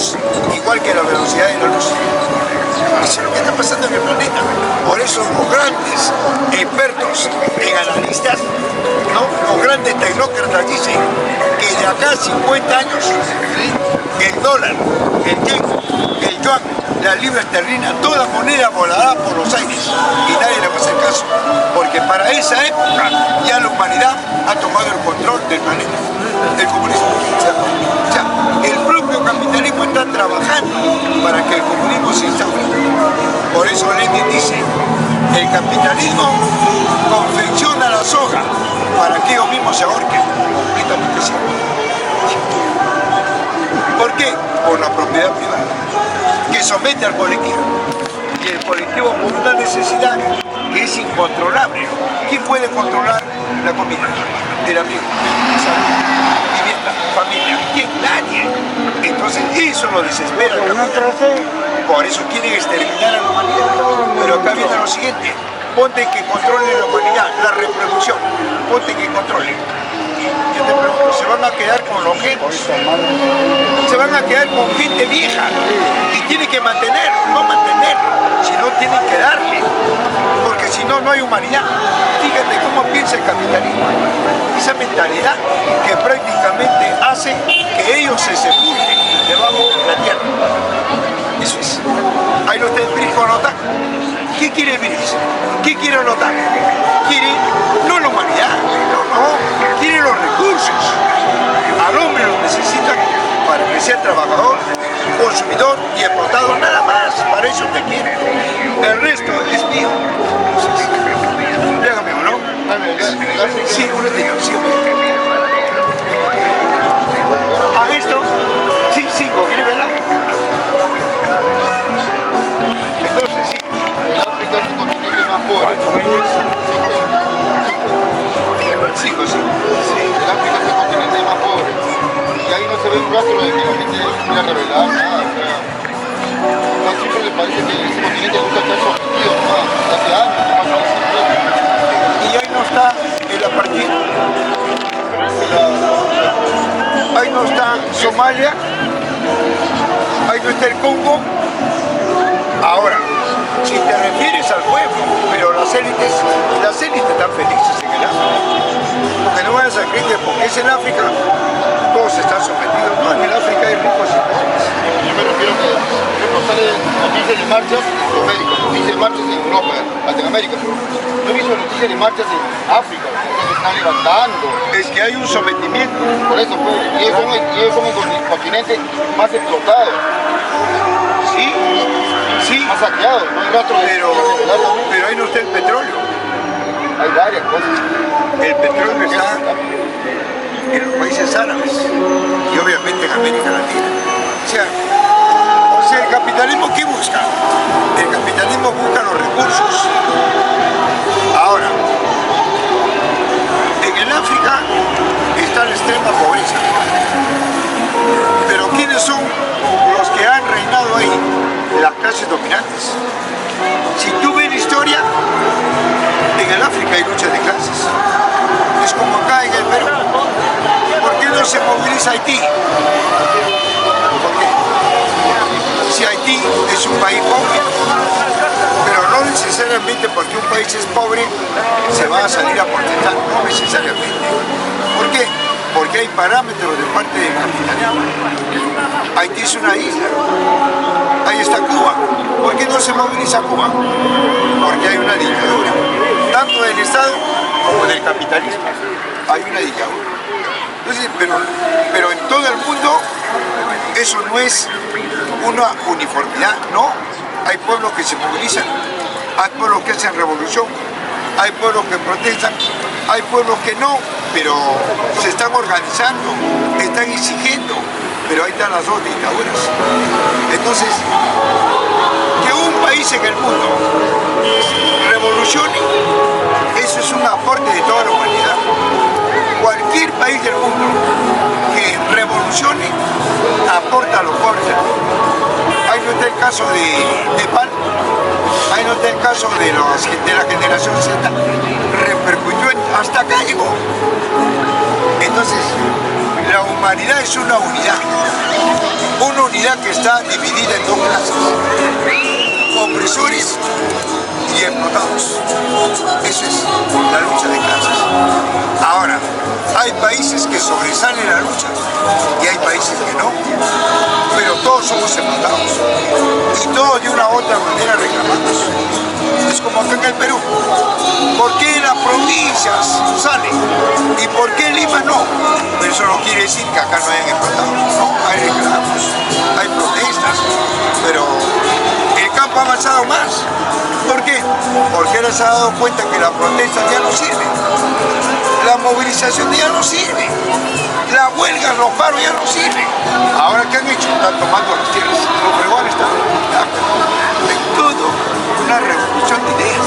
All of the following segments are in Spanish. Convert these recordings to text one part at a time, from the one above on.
vamos igual que la velocidad de la luz. Eso es lo que está pasando en el planeta. Por eso los grandes expertos en analistas, ¿no? Los grandes tecnócratas dicen que de acá a 50 años el dólar, el yen, el yuan, la libra esterlina, toda moneda volará por los aires y nadie le va a hacer caso, porque para esa época ya la humanidad ha tomado el control del planeta, del comunismo. O sea, el propio capitalismo está trabajando para que el comunismo se instaure. Por eso Lenin dice, el capitalismo confecciona la soga para que ellos mismos se ahorquen. ¿Por qué? Por la propiedad privada, que somete al colectivo. Y el colectivo por una necesidad que es incontrolable. ¿Quién puede controlar la comida? El amigo, salud, vivienda, familia. ¿Quién? Nadie. Entonces eso lo desespera. Por eso quieren exterminar a la humanidad. Pero acá viene lo siguiente. Ponte que controle la humanidad, la reproducción. Ponte que controle. Yo te pregunto, ¿se van a quedar con los genes? Se van a quedar con gente vieja y tienen que mantenerlo, no mantenerlo, sino tienen que darle, porque si no, no hay humanidad. Fíjate cómo piensa el capitalismo. Esa mentalidad que prácticamente hace que ellos se sepulten debajo de la tierra. Eso es. Ahí lo está el BRICS con la OTAN. ¿Qué quiere el BRICS? ¿Qué quiere la OTAN? Quiere no la humanidad, no, quiere los recursos. Al hombre lo necesitan para que sea trabajador, consumidor y explotador, nada más. Para eso te quieren. El resto es mío. Déjame, ¿o no? Sí, un ratito, sí. ¿A esto? Sí, 5, ¿quieres verla? Entonces, sí. El África es un continente más pobre. 5, sí. El África es el continente más pobre. Y ahí no se ve un rastro de que la gente quiera revelar nada. O sea, siempre le parece que ese continente nunca está sometido más. Hace años que pasa eso. Y ahí no está el apartheid. Ahí no está Somalia. Ahí no está el Congo. Ahora, si te refieres al pueblo, pero las élites están felices en el África. Porque no vayas a creer que porque es en África, todos están sometidos. No, en el África hay ricos y pobres. Yo me refiero que salen noticias de marchas en Sudamérica, noticias de marchas en Europa, Latinoamérica. No he visto noticias de marchas en África, que se están levantando. Es que hay un sometimiento. Por eso, pues, y ellos son el continente más explotado. Sí, sí. Más saqueado, no hay rastro de pero ahí no está el petróleo. Hay varias cosas. El petróleo está en los países árabes y obviamente en América Latina. O sea, el capitalismo, ¿qué busca? El capitalismo busca los recursos. Ahora, en el África está la extrema pobreza. Pero ¿quiénes son los que han reinado ahí? Las clases dominantes. Si tú ves la historia, en el África hay lucha de clases. Es como acá en el Perú. ¿Por qué no se moviliza Haití? ¿Por qué? Si Haití es un país pobre, pero no necesariamente porque un país es pobre se va a salir a protestar, no necesariamente. ¿Por qué? Porque hay parámetros de parte del capitalismo. Haití es una isla. Ahí está Cuba. ¿Por qué no se moviliza Cuba? Porque hay una dictadura, tanto del Estado como del capitalismo. Hay una dictadura. Entonces, pero en todo el mundo eso no es una uniformidad, no. Hay pueblos que se movilizan, hay pueblos que hacen revolución, hay pueblos que protestan, hay pueblos que no, pero se están organizando, están exigiendo, pero ahí están las dos dictaduras. Entonces, que un país en el mundo revolucione, eso es un aporte de toda la humanidad. Cualquier país del mundo que revolucione aporta a los pobres del mundo. Ahí no está el caso de Nepal, ahí no está el caso de la generación Z, repercutió hasta acá llegó. Entonces, la humanidad es una unidad humanidad que está dividida en dos clases, opresores y explotados. Eso es la lucha de clases. Ahora, hay países que sobresalen en la lucha y hay países que no, pero todos somos explotados y todos de una u otra manera reclamamos. Es como acá en el Perú. ¿Por qué las provincias salen y por qué Lima no? Pero eso no quiere decir que acá no hayan explotados. No, hay reclamos, hay protestas, pero el campo ha avanzado más. ¿Por qué? Porque ahora se ha dado cuenta que la protesta ya no sirve, la movilización ya no sirve, la huelga, los paros ya no sirven. Ahora, ¿qué han hecho? Están tomando las tierras, los fregones están en todo una revolución de ideas.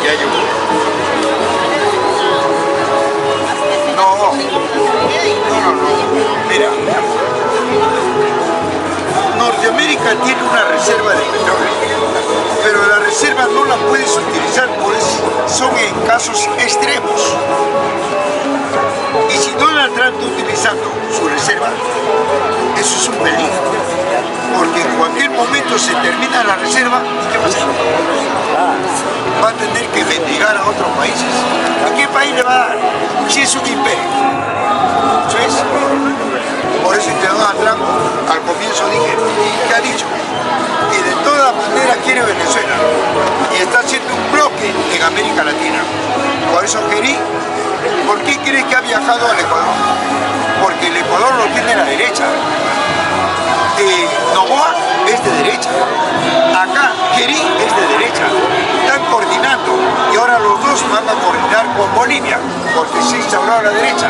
¿Ya llegó? No. Mira, Norteamérica tiene una reserva de petróleo, pero la reserva no la puedes utilizar, pues son en casos extremos. Y si Donald Trump está utilizando su reserva, eso es un peligro, porque en cualquier momento se termina la reserva, ¿y qué va a hacer? Va a tener que mendigar a otros países. ¿A qué país le va a dar? Si es un imperio. ¿Eso es? Por eso que Donald Trump al comienzo dije, ¿qué ha dicho? Que de todas maneras quiere Venezuela y está haciendo un bloque en América Latina. Por eso ¿por qué crees que ha viajado al Ecuador? Porque el Ecuador lo tiene a la derecha. Noboa es de derecha. Acá Querí es de derecha. Están coordinando y ahora los dos van a coordinar con Bolivia, porque se instauró a la derecha.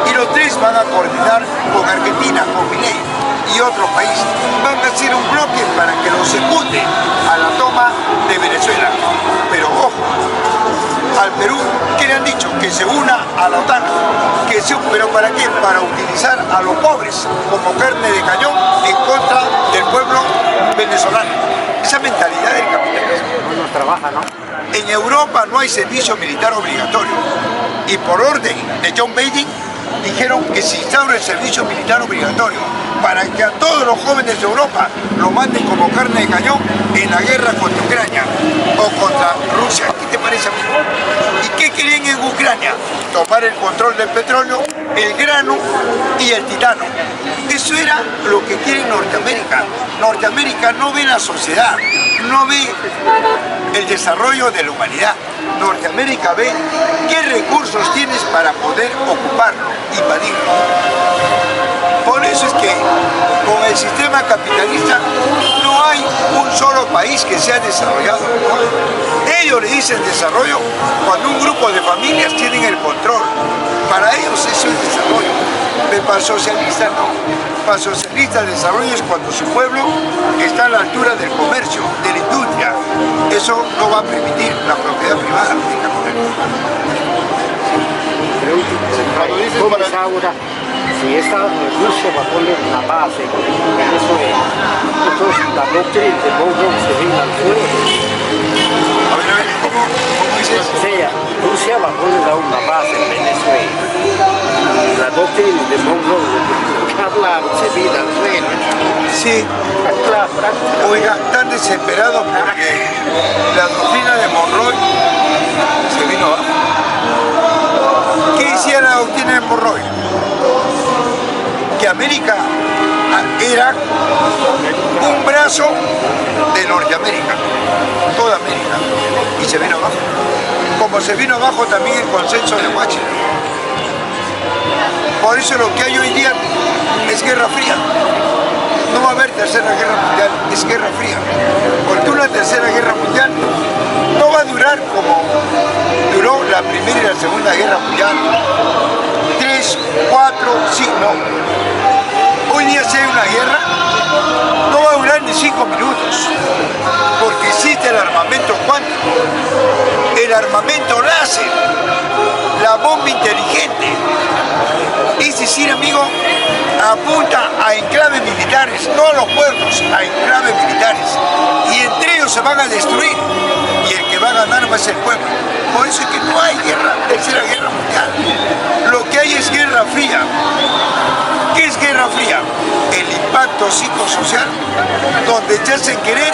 Y los tres van a coordinar con Argentina, con Milei y otro país. Van a hacer un bloque para que los secunde a la toma de Venezuela. Pero ojo, al Perú, ¿qué le han dicho? Que se una a la OTAN. ¿Pero para qué? Para utilizar a los pobres como carne de cañón en contra del pueblo venezolano. Esa mentalidad del capitalismo. No trabaja, ¿no? En Europa no hay servicio militar obligatorio y por orden de John Biden dijeron que se instaure el servicio militar obligatorio para que a todos los jóvenes de Europa lo manden como carne de cañón en la guerra contra Ucrania o contra Rusia. ¿Qué te parece, amigo? ¿Y qué querían en Ucrania? Tomar el control del petróleo, el grano y el titano. Eso era lo que quiere Norteamérica. Norteamérica no ve la sociedad, no ve el desarrollo de la humanidad. Norteamérica ve qué recursos tienes para poder ocuparlo, invadirlo. Por eso es que con el sistema capitalista no hay un solo país que sea desarrollado. Ellos le dicen desarrollo cuando un grupo de familias tienen el control. Para ellos eso es desarrollo. Pero para socialistas no. Para socialistas desarrollo es cuando su pueblo está a la altura del comercio, de la industria. Eso no va a permitir la propiedad privada del capitalismo. ¿Cómo es ahora? Si esta Rusia va a poner una base en Venezuela, entonces la doctrina de Monroe se viene al fuego. A ver, ¿cómo dices? O sea, Rusia va a poner una base en Venezuela. La doctrina de Monroe, claro, se viene al fuego. Sí. Claro, Oiga, están desesperados porque la doctrina de Monroe se vino abajo. ¿Qué decía la doctrina de Monroe? Que América era un brazo de Norteamérica, toda América, y se vino abajo. Como se vino abajo también el consenso de Washington. Por eso lo que hay hoy día es guerra fría. No va a haber tercera guerra mundial, es guerra fría. Porque una tercera guerra mundial no va a durar como duró la primera y la segunda guerra mundial. 3, 4, 5, no. Hoy día si hay una guerra, no va a durar ni 5 minutos. Porque existe el armamento cuántico, el armamento láser, la bomba inteligente. Es decir, amigo, apunta a enclaves militares, no a los pueblos, a enclaves militares. Y entre ellos se van a destruir. Y el que va a ganar va a ser el pueblo. Por eso es que no hay guerra, tercera guerra mundial. Lo que hay es guerra fría. ¿Qué es guerra fría? El impacto psicosocial, donde ya hacen querer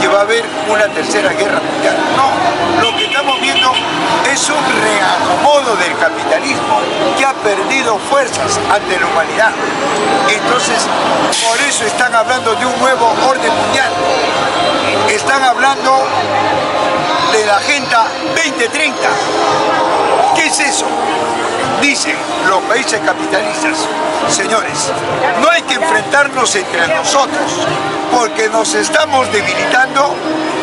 que va a haber una tercera guerra mundial. No, lo que estamos viendo es un reacomodo del capitalismo que ha perdido fuerzas ante la humanidad. Entonces, por eso están hablando de un nuevo orden mundial. Están hablando de la Agenda 2030. ¿Qué es eso? Dicen los países capitalistas, señores, no hay que enfrentarnos entre nosotros porque nos estamos debilitando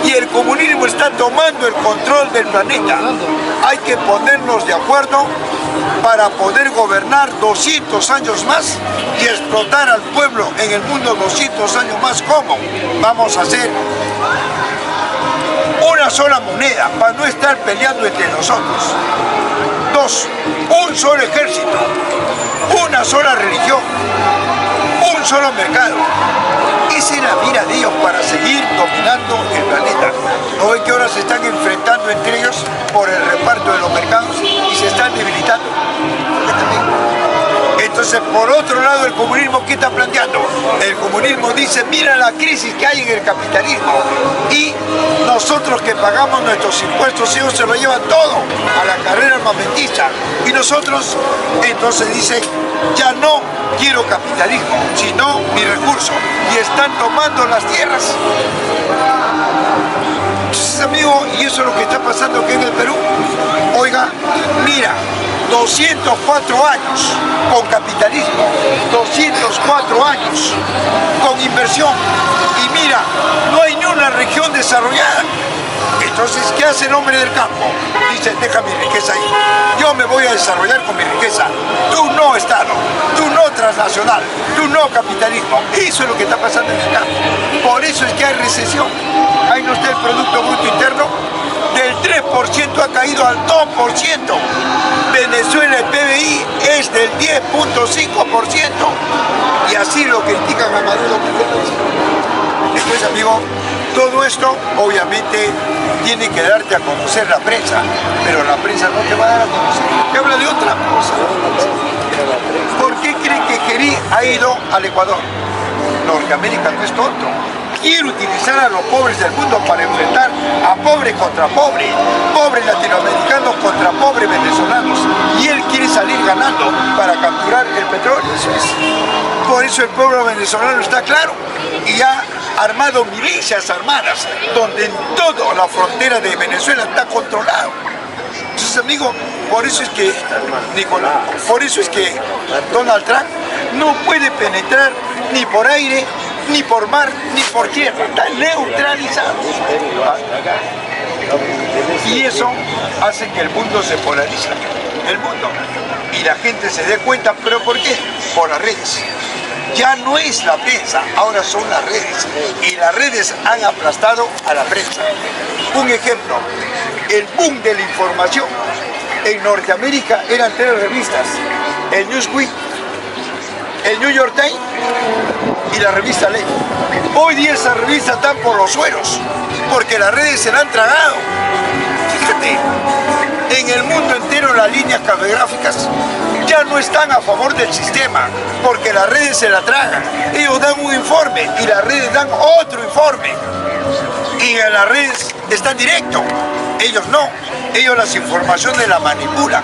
y el comunismo está tomando el control del planeta. Hay que ponernos de acuerdo para poder gobernar 200 años más y explotar al pueblo en el mundo 200 años más. ¿Cómo? Vamos a hacer una sola moneda para no estar peleando entre nosotros. 2, un solo ejército, una sola religión, un solo mercado. Esa es la mira de ellos para seguir dominando el planeta. ¿No ven que ahora se están enfrentando entre ellos por el reparto de los mercados y se están debilitando? Entonces, por otro lado, el comunismo, ¿qué está planteando? El comunismo dice, mira la crisis que hay en el capitalismo y nosotros que pagamos nuestros impuestos, ellos se lo llevan todo a la carrera armamentista. Y nosotros, entonces dicen, ya no quiero capitalismo, sino mi recurso. Y están tomando las tierras. Entonces, amigo, y eso es lo que está pasando aquí en el Perú. Oiga, mira, 204 años con capitalismo, 204 años con inversión y mira, no hay ni una región desarrollada. Entonces, ¿qué hace el hombre del campo? Dice, deja mi riqueza ahí, yo me voy a desarrollar con mi riqueza. Tú no Estado, tú no transnacional, tú no capitalismo. Eso es lo que está pasando en el campo. Por eso es que hay recesión. Ahí no está el Producto Bruto Interno. Del 3% ha caído al 2%. Venezuela, el PBI es del 10.5%. Y así lo critican a Maduro. Después, amigo, todo esto obviamente tiene que darte a conocer la prensa, pero la prensa no te va a dar a conocer, te habla de otra cosa. ¿Por qué creen que Kerí ha ido al Ecuador? Norteamérica no es tonto. Quiere utilizar a los pobres del mundo para enfrentar a pobre contra pobre, pobres latinoamericanos contra pobres venezolanos, y él quiere salir ganando para capturar el petróleo. Eso es. Por eso el pueblo venezolano está claro y ha armado milicias armadas donde en toda la frontera de Venezuela está controlado. Entonces, amigo, por eso es que Nicolás, por eso es que Donald Trump no puede penetrar ni por aire, ni por mar, ni por tierra, está neutralizado. Y eso hace que el mundo se polarice, el mundo. Y la gente se dé cuenta, ¿pero por qué? Por las redes. Ya no es la prensa, ahora son las redes. Y las redes han aplastado a la prensa. Un ejemplo, el boom de la información. En Norteamérica eran 3 revistas, el Newsweek, el New York Times y la revista Ley. Hoy día esas revistas están por los suelos, porque las redes se la han tragado. Fíjate, en el mundo entero las líneas cafegráficas ya no están a favor del sistema, porque las redes se la tragan. Ellos dan un informe y las redes dan otro informe. Y en las redes están directo, ellos no. Ellos las informaciones las manipulan,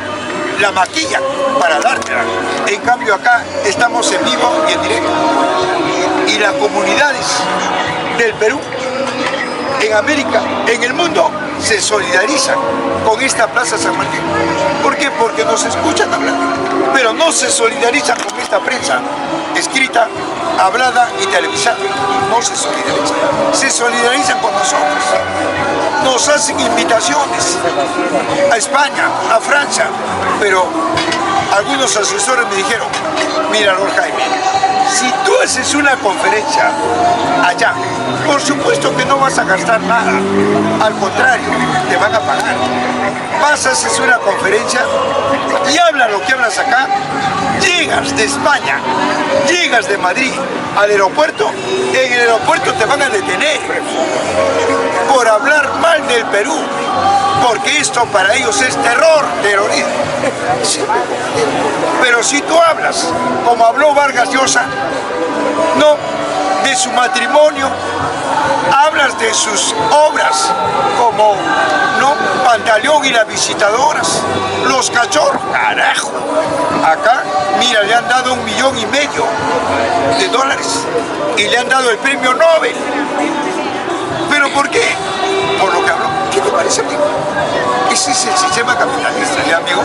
la maquillan para dártela. En cambio acá estamos en vivo y en directo. Y las comunidades del Perú, en América, en el mundo, se solidarizan con esta Plaza San Martín. ¿Por qué? Porque nos escuchan hablar, pero no se solidarizan con esta prensa escrita, hablada y televisada. No se solidarizan. Se solidarizan con nosotros. Nos hacen invitaciones a España, a Francia, pero algunos asesores me dijeron, mira, Lord Jaime, si tú haces una conferencia allá, por supuesto que no vas a gastar nada, al contrario, te van a pagar. Vas a hacer una conferencia y habla lo que hablas acá, llegan llegas de España, llegas de Madrid al aeropuerto, en el aeropuerto te van a detener por hablar mal del Perú, porque esto para ellos es terror, terrorismo. Pero si tú hablas, como habló Vargas Llosa, no, de su matrimonio, hablas de sus obras, como no, Pantaleón y las visitadoras, los cachorros, carajo. Acá, mira, le han dado $1,5 millones y le han dado el premio Nobel. ¿Pero por qué? Por lo que habló. ¿Qué te parece, amigo? Ese es el sistema capitalista, ¿ya, amigo?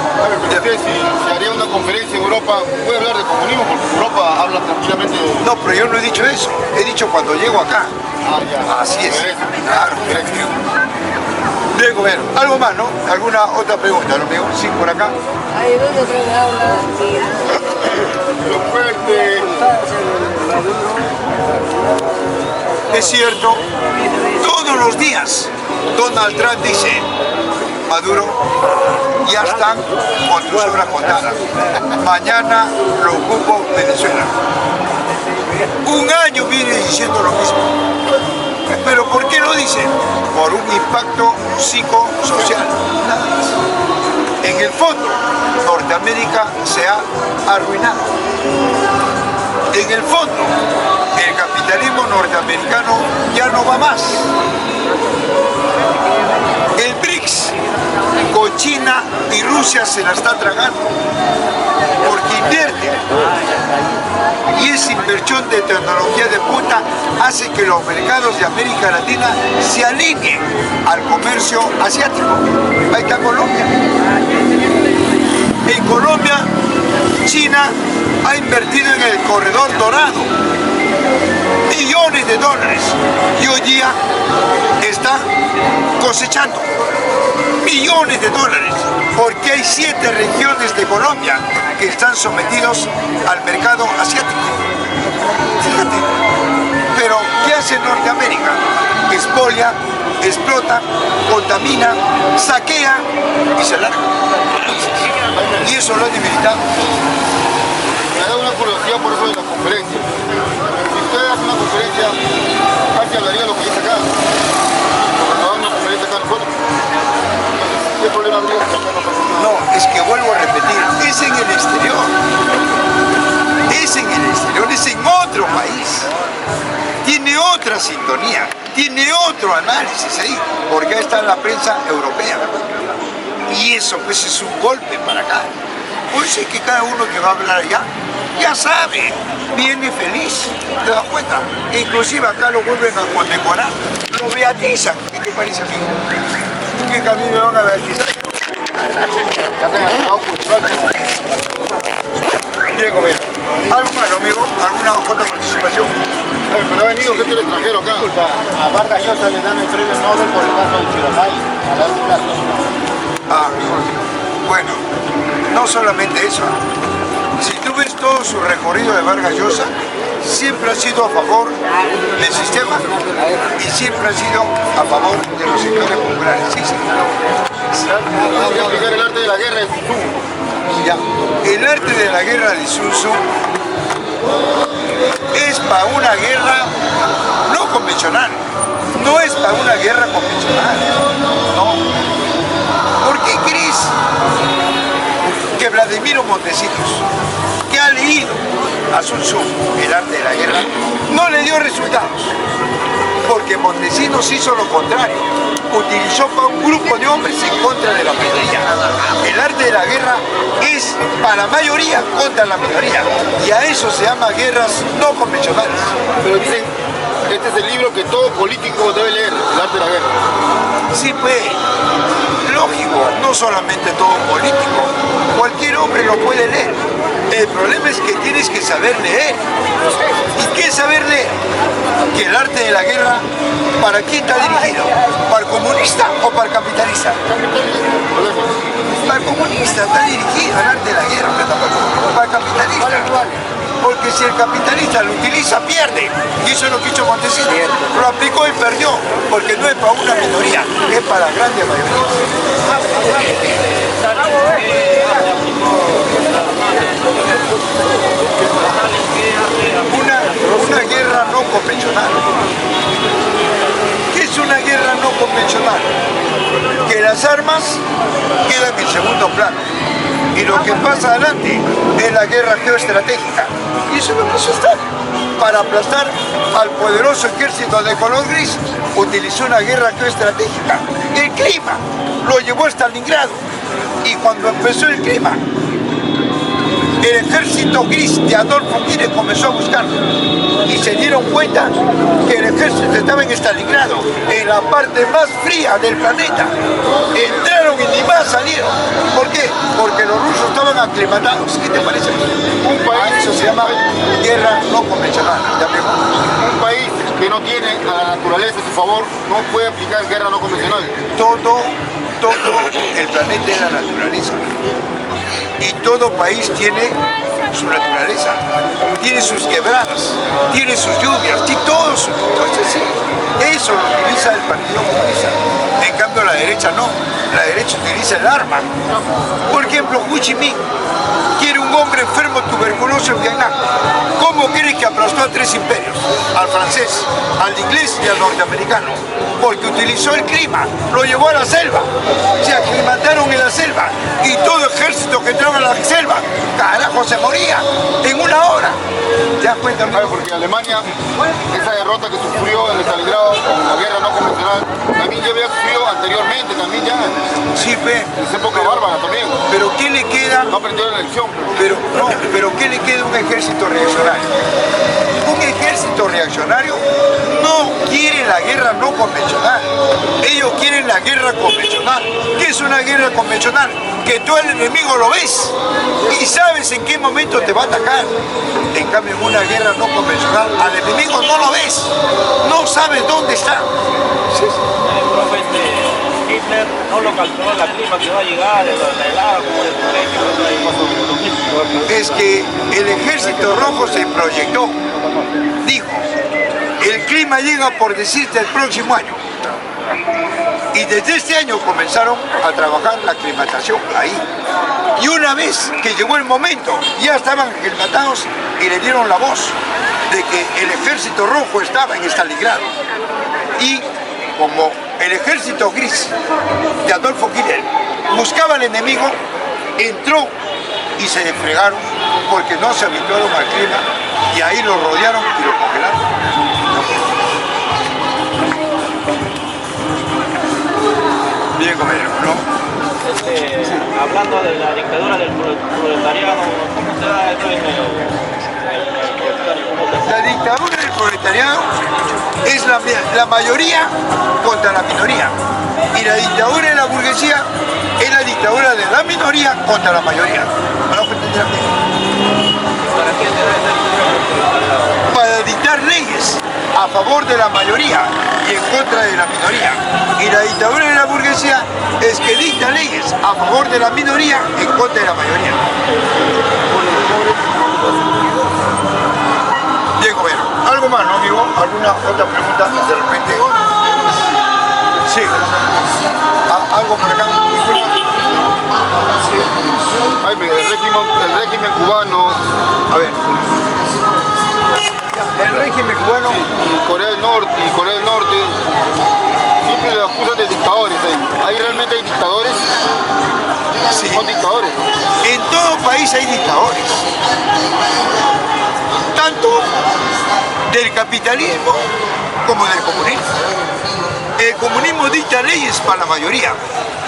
Si haría una conferencia en Europa, puede hablar de comunismo, porque en Europa habla tranquilamente de... No, pero yo no he dicho eso. He dicho cuando llego acá. Ah, ya. Así es. Interesa. Claro, Diego, bueno, algo más, ¿no? ¿Alguna otra pregunta, ¿no, amigo? Sí, por acá. Lo fuerte. Es cierto, todos los días Donald Trump dice, Maduro, ya están con tus obras contadas. Mañana lo ocupo Venezuela. Un año viene diciendo lo mismo. ¿Pero por qué lo dice? Por un impacto psicosocial, nada más. En el fondo, Norteamérica se ha arruinado. En el fondo, el capitalismo norteamericano ya no va más. El BRICS con China y Rusia se la está tragando porque invierte, y esa inversión de tecnología de punta hace que los mercados de América Latina se alineen al comercio asiático. Ahí está Colombia. En Colombia, China ha invertido en el corredor dorado millones de dólares y hoy día está cosechando millones de dólares porque hay 7 regiones de Colombia que están sometidos al mercado asiático. Fíjate, pero ¿qué hace Norteamérica? Expolia, explota, contamina, saquea y se larga. Y eso lo ha debilitado. Me da una curiosidad por eso de la conferencia. Si usted hace una conferencia, casi hablaría lo que dice acá. Porque no da una conferencia acá nosotros. ¿Qué problema habría? No, es que vuelvo a repetir, es en el exterior. Es en el exterior, es en otro país. Tiene otra sintonía, tiene otro análisis ahí, porque ahí está la prensa europea. Y eso pues es un golpe para acá. Pues es que cada uno que va a hablar allá, ya sabe, viene feliz, ¿te das cuenta? Inclusive acá lo vuelven a condecorar, lo beatizan. ¿Qué te parece, amigo? ¿Qué a mí me van a beatizar? Diego, mira, algo más, amigo, alguna otra participación. Pero ha venido gente del extranjero acá. A Vargas Llosa le dan el premio Nobel por el caso de Chirapay, a largo plazo. Ah, bueno, no solamente eso. Si tú ves todo su recorrido de Vargas Llosa, siempre ha sido a favor del sistema y siempre ha sido a favor de los sectores populares. Sí, sí. Voy a explicar el arte de la guerra de Sun Tzu. Ya. El arte de la guerra de Sun Tzu es para una guerra no convencional. No es para una guerra convencional. No. ¿Por qué crees que Vladimiro Montesinos, que ha leído a Sun Tzu, el arte de la guerra, no le dio resultados? Porque Montesinos hizo lo contrario, utilizó para un grupo de hombres en contra de la mayoría. El arte de la guerra es para la mayoría contra la minoría, y a eso se llama guerras no convencionales. Pero dicen, este es el libro que todo político debe leer, el arte de la guerra. Sí, pues, lógico, no solamente todo político, cualquier hombre lo puede leer. El problema es que tienes que saber leer. ¿Y qué es saber leer? Que el arte de la guerra, ¿para quién está dirigido? ¿Para el comunista o para el capitalista? Para el comunista está dirigido el arte de la guerra, para el capitalista. Porque si el capitalista lo utiliza, pierde. Y eso es lo que hizo Montesinos. Lo aplicó y perdió, porque no es para una minoría, es para la grande mayoría. convencional, que las armas quedan en segundo plano. Y lo que pasa adelante es la guerra geoestratégica. Y eso es lo que hizo Stalin. Para aplastar al poderoso ejército de color gris, utilizó una guerra geoestratégica. El clima lo llevó a Stalingrado. Y cuando empezó el clima, el ejército gris de Adolfo Hitler comenzó a buscarlo y se dieron cuenta que el ejército estaba en Stalingrado, en la parte más fría del planeta. Entraron y ni más salieron. ¿Por qué? Porque los rusos estaban aclimatados. ¿Qué te parece? Un país, Eso se llama guerra no convencional. un país que no tiene a la naturaleza a su favor no puede aplicar guerra no convencional. Todo el planeta es la naturaleza. Y todo país tiene su naturaleza, tiene sus quebradas, tiene sus lluvias, tiene todo su... Entonces sí, eso lo utiliza el Partido Comunista. En cambio la derecha no, la derecha utiliza el arma. Por ejemplo, Ho Chi Minh quiere un hombre enfermo tuberculoso en Vietnam. ¿Cómo crees que aplastó a 3 imperios? Al francés, al inglés y al norteamericano. Porque utilizó el clima, lo llevó a la selva, se aclimataron en la selva y todo ejército que entraba a la selva, carajo, se moría en 1 hora. ¿Te das cuenta? Claro, porque Alemania, esa derrota que sufrió en Stalingrado, la guerra no convencional, también ya había sufrido anteriormente, también ya Sí, ve. en época bárbara también. Pero ¿qué le queda? No aprendió la lección. Pero ¿qué le queda a un ejército reaccionario? Un ejército reaccionario no quiere la guerra no convencional. Ellos quieren la guerra convencional. ¿Qué es una guerra convencional? Que tú al enemigo lo ves y sabes en qué momento te va a atacar. En cambio, en una guerra no convencional, al enemigo no lo ves, no sabes dónde está. Profe, Hitler no lo calculó la clima que va a llegar, la helada, como de Es que el ejército rojo se proyectó, dijo, el clima llega por decirte el próximo año. Y desde este año comenzaron a trabajar la aclimatación ahí. Y una vez que llegó el momento, ya estaban aclimatados y le dieron la voz de que el ejército rojo estaba en Stalingrado. Y como el ejército gris de Adolfo Hitler buscaba al enemigo, entró y se desfregaron porque no se habituaron al clima y ahí lo rodearon y lo congelaron. Bien, compañero, ¿no? Hablando de la dictadura del proletariado, ¿cómo se da esto en el proletario? La dictadura del proletariado es la mayoría contra la minoría. Y la dictadura de la burguesía es la dictadura de la minoría contra la mayoría. ¿Para qué se da esto? Para dictar leyes a favor de la mayoría y en contra de la minoría. Y la dictadura de la burguesía es que dicta leyes a favor de la minoría y en contra de la mayoría. Diego, bueno, algo más, ¿no, amigo? ¿Alguna otra pregunta de repente? Sí. ¿Algo por acá? Ay, el régimen cubano, A ver. El régimen cubano. y Corea del Norte, siempre le acusan de dictadores. ¿Ahí realmente hay dictadores? Sí. Son dictadores. En todo país hay dictadores. Tanto del capitalismo como del comunismo. El comunismo dicta leyes para la mayoría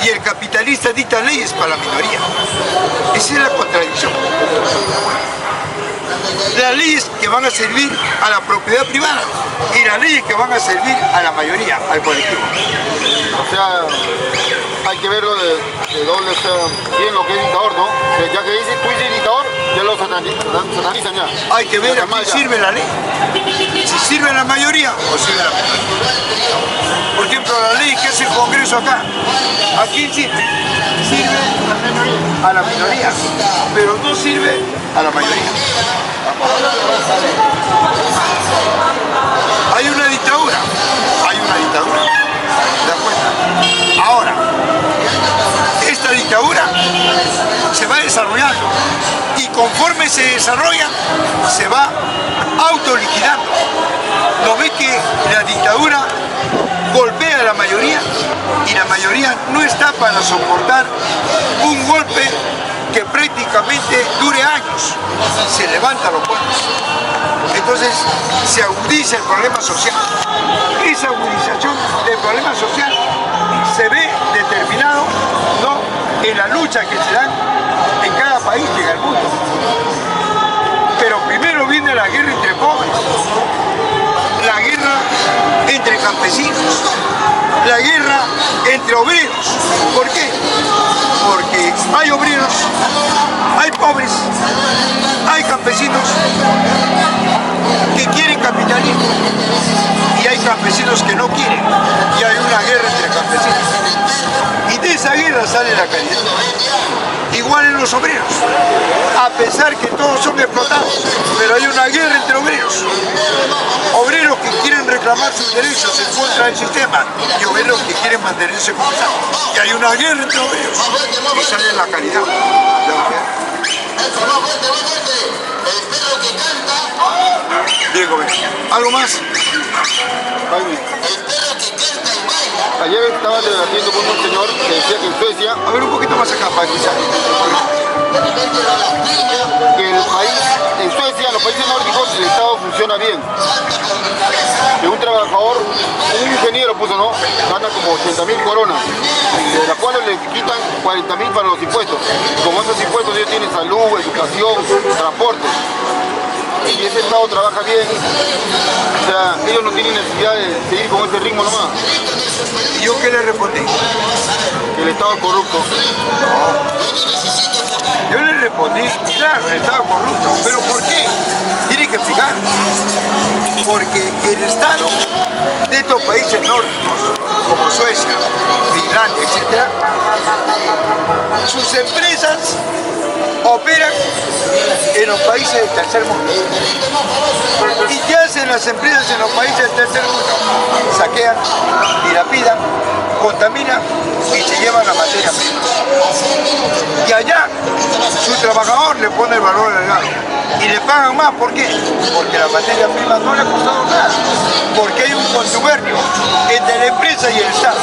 y el capitalista dicta leyes para la minoría. Esa es la contradicción. Las leyes que van a servir a la propiedad privada y las leyes que van a servir a la mayoría, al colectivo. O sea, hay que verlo de dónde está bien lo que es dictador, ¿no? Ya que dice, tú dices dictador, ya lo satanizan ya. Hay que ver a quién sirve la ley. Si sirve a la mayoría o sirve a la minoría. Por ejemplo, la ley que hace el Congreso acá, ¿a quién sirve? Sirve a la minoría, pero no sirve a la mayoría. Hay una dictadura, ¿te das cuenta? Ahora, esta dictadura se va desarrollando y conforme se desarrolla, se va autoliquidando. ¿No ves que la dictadura golpea a la mayoría economía no está para soportar un golpe que prácticamente dure años. Se levantan los pueblos. Entonces se agudiza el problema social. Esa agudización del problema social se ve determinado, ¿no?, en la lucha que se dan en cada país y en el mundo. Pero primero viene la guerra entre pobres, la guerra entre campesinos, la guerra entre obreros. ¿Por qué? Porque hay obreros, hay pobres, hay campesinos que quieren capitalismo y hay campesinos que no quieren, y hay una guerra entre campesinos. Y de esa guerra sale la calidad. Igual en los obreros, a pesar que todos son explotados, pero hay una guerra entre obreros. Obreros que quieren reclamar sus derechos en contra del sistema y obreros que quieren mantenerse como están. Y hay una guerra entre obreros y sale la calidad. Diego, ¿algo más? Ayer estaba debatiendo con un señor que decía que en Suecia, A ver un poquito más acá para escuchar. que en Suecia, en los países nórdicos, el Estado funciona bien. Que un trabajador, un ingeniero puso, ¿no?, gana como 80.000 coronas, de las cuales le quitan 40.000 para los impuestos. Y como esos impuestos ellos tienen salud, educación, transporte. Y ese Estado trabaja bien, o sea, ellos no tienen necesidad de seguir con ese ritmo nomás. ¿Y yo qué le respondí? Que el Estado es corrupto. Yo le respondí, claro, el Estado corrupto, pero ¿por qué? Tiene que explicar. Porque el Estado de estos países nórdicos, como Suecia, Finlandia, etc., sus empresas operan en los países del tercer mundo. ¿Y qué hacen las empresas en los países del tercer mundo? Saquean, dilapidan, contaminan y se llevan la materia prima. Y allá su trabajador le pone el valor agregado y le pagan más. ¿Por qué? Porque la materia prima no le ha costado nada, porque hay un contubernio entre la empresa y el Estado.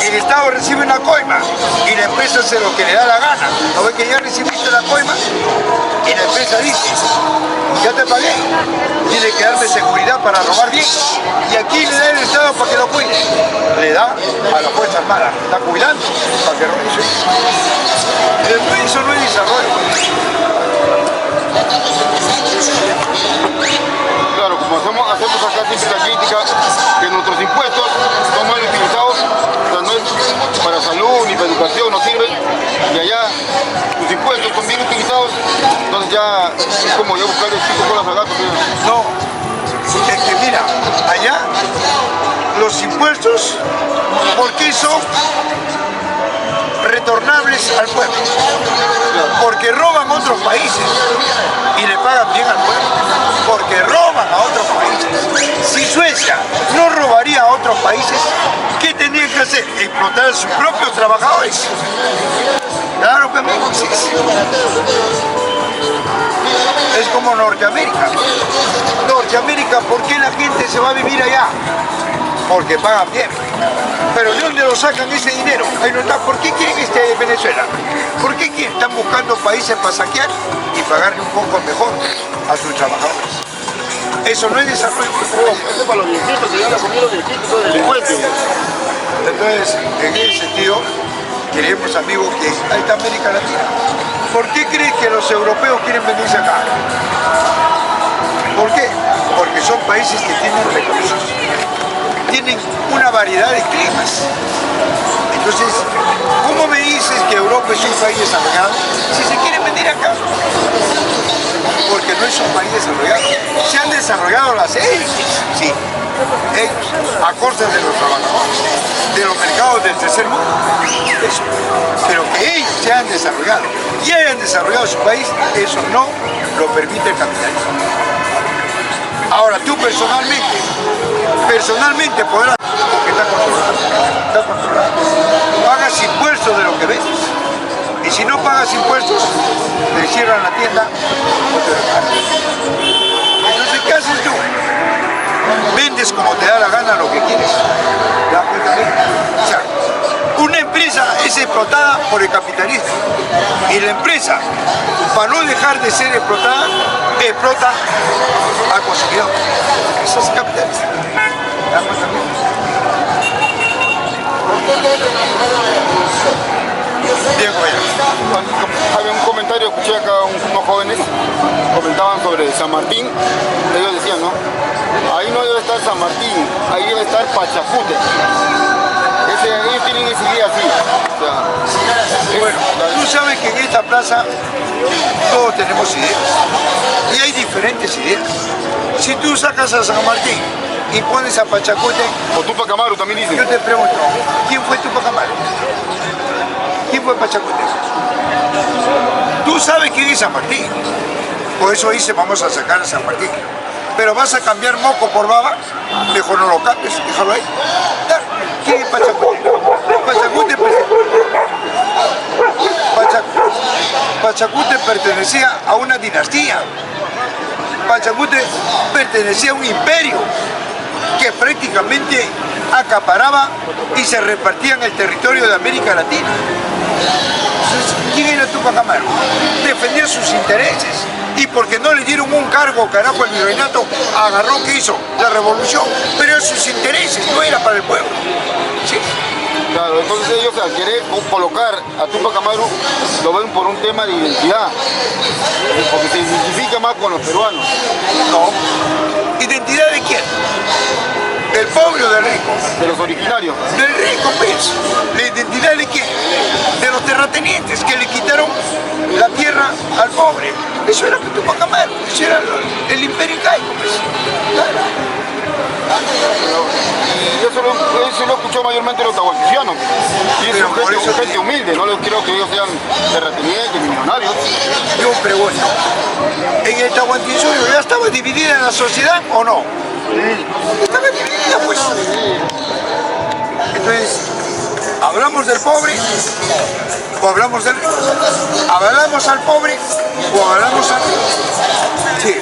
El Estado recibe una coima y la empresa hace lo que le da la gana. ¿No ves que ya recibiste la coima? Y la empresa dice, ya te pagué, tiene que darme seguridad para robar bien. Y aquí le da el Estado para que lo cuide. Le da a las Fuerzas Armadas, está cuidando para que robe. Eso no es desarrollo. Claro, como hacemos acá siempre la crítica, que nuestros impuestos son mal utilizados, o sea, no es para salud ni para educación, no sirven, y allá los impuestos son bien utilizados, entonces ya es como ya buscarle 5 colas al gato. No, es que mira, allá los impuestos, ¿por qué son retornables al pueblo? Porque roban otros países y le pagan bien al pueblo, porque roban a otros países. Si Suecia no robaría a otros países, ¿qué tendrían que hacer? Explotar a sus propios trabajadores. Claro que amigo, sí. Es como Norteamérica. Norteamérica, ¿por qué la gente se va a vivir allá? Porque pagan bien. Pero ¿de dónde lo sacan ese dinero? Ahí no está. ¿Por qué quieren Venezuela? ¿Por qué quieren? Están buscando países para saquear y pagarle un poco mejor a sus trabajadores. Eso no es desarrollo. Eso es para los viejitos, que ya la comieron viejitos, delincuentes. Entonces, en ese sentido, queremos, amigos, que ahí está América Latina. ¿Por qué crees que los europeos quieren venirse acá? ¿Por qué? Porque son países que tienen recursos, tienen una variedad de climas. Entonces, ¿cómo me dices que Europa es un país desarrollado si se quieren venir acá? Porque no es un país desarrollado. Se han desarrollado las élites, sí, ellos, a costa de los trabajadores, de los mercados del tercer mundo. Eso. Pero que ellos se han desarrollado y hayan desarrollado su país, eso no lo permite el capitalismo. Ahora tú personalmente podrás, porque está controlado. Pagas impuestos de lo que vendes. Y si no pagas impuestos, te cierran la tienda o te dejan. Entonces, ¿qué haces tú? Vendes como te da la gana lo que quieres. ¿Te das cuenta? O sea, una empresa explotada por el capitalismo. Y la empresa, para no dejar de ser explotada, explota al consumidor. Eso es capitalismo. Bien, Había un comentario, escuché acá unos jóvenes comentaban sobre San Martín. Ellos decían, ¿no? Ahí no debe estar San Martín, ahí debe estar Pachacute. Ellos tienen esa idea así. O sea, bueno, tú sabes que en esta plaza todos tenemos ideas y hay diferentes ideas. Si tú sacas a San Martín y pones a Pachacute, o Tupac Amaru también dicen. yo te pregunto, ¿quién fue Tupac Amaru? ¿Quién fue Pachacute? Tú sabes quién es San Martín. Por eso dice vamos a sacar a San Martín. Pero vas a cambiar moco por baba, mejor no lo cambies, déjalo ahí. ¿Quién es Pachacute? Pachacute pertenecía a una dinastía. Pachacute pertenecía a un imperio que prácticamente acaparaba y se repartía en el territorio de América Latina. Entonces, ¿quién era Tupac Amaru? Defendía sus intereses. Y porque no le dieron un cargo, carajo, al virreinato, agarró, ¿qué hizo? La revolución. Pero en sus intereses, no era para el pueblo. ¿Sí? Claro, entonces ellos al querer colocar a Tupac Amaru lo ven por un tema de identidad, porque se identifica más con los peruanos. No. ¿Identidad de quién? ¿Del pobre o del rico? De los originarios. Del rico, pues. ¿La identidad de quién? De los terratenientes que le quitaron la tierra al pobre. Eso era Tupac Amaru, eso era el imperio incaico, pues. Claro. Y eso lo escuchó mayormente los tahuantinsuyanos. Y es gente humilde, no creo que ellos sean terratenientes ni millonarios. Yo pregunto, ¿en el Tahuantinsuyo ya estaba dividida la sociedad o no? Estaba dividida, pues. Entonces, ¿hablamos del pobre o hablamos del rico? ¿Hablamos al pobre o hablamos al rico? Sí.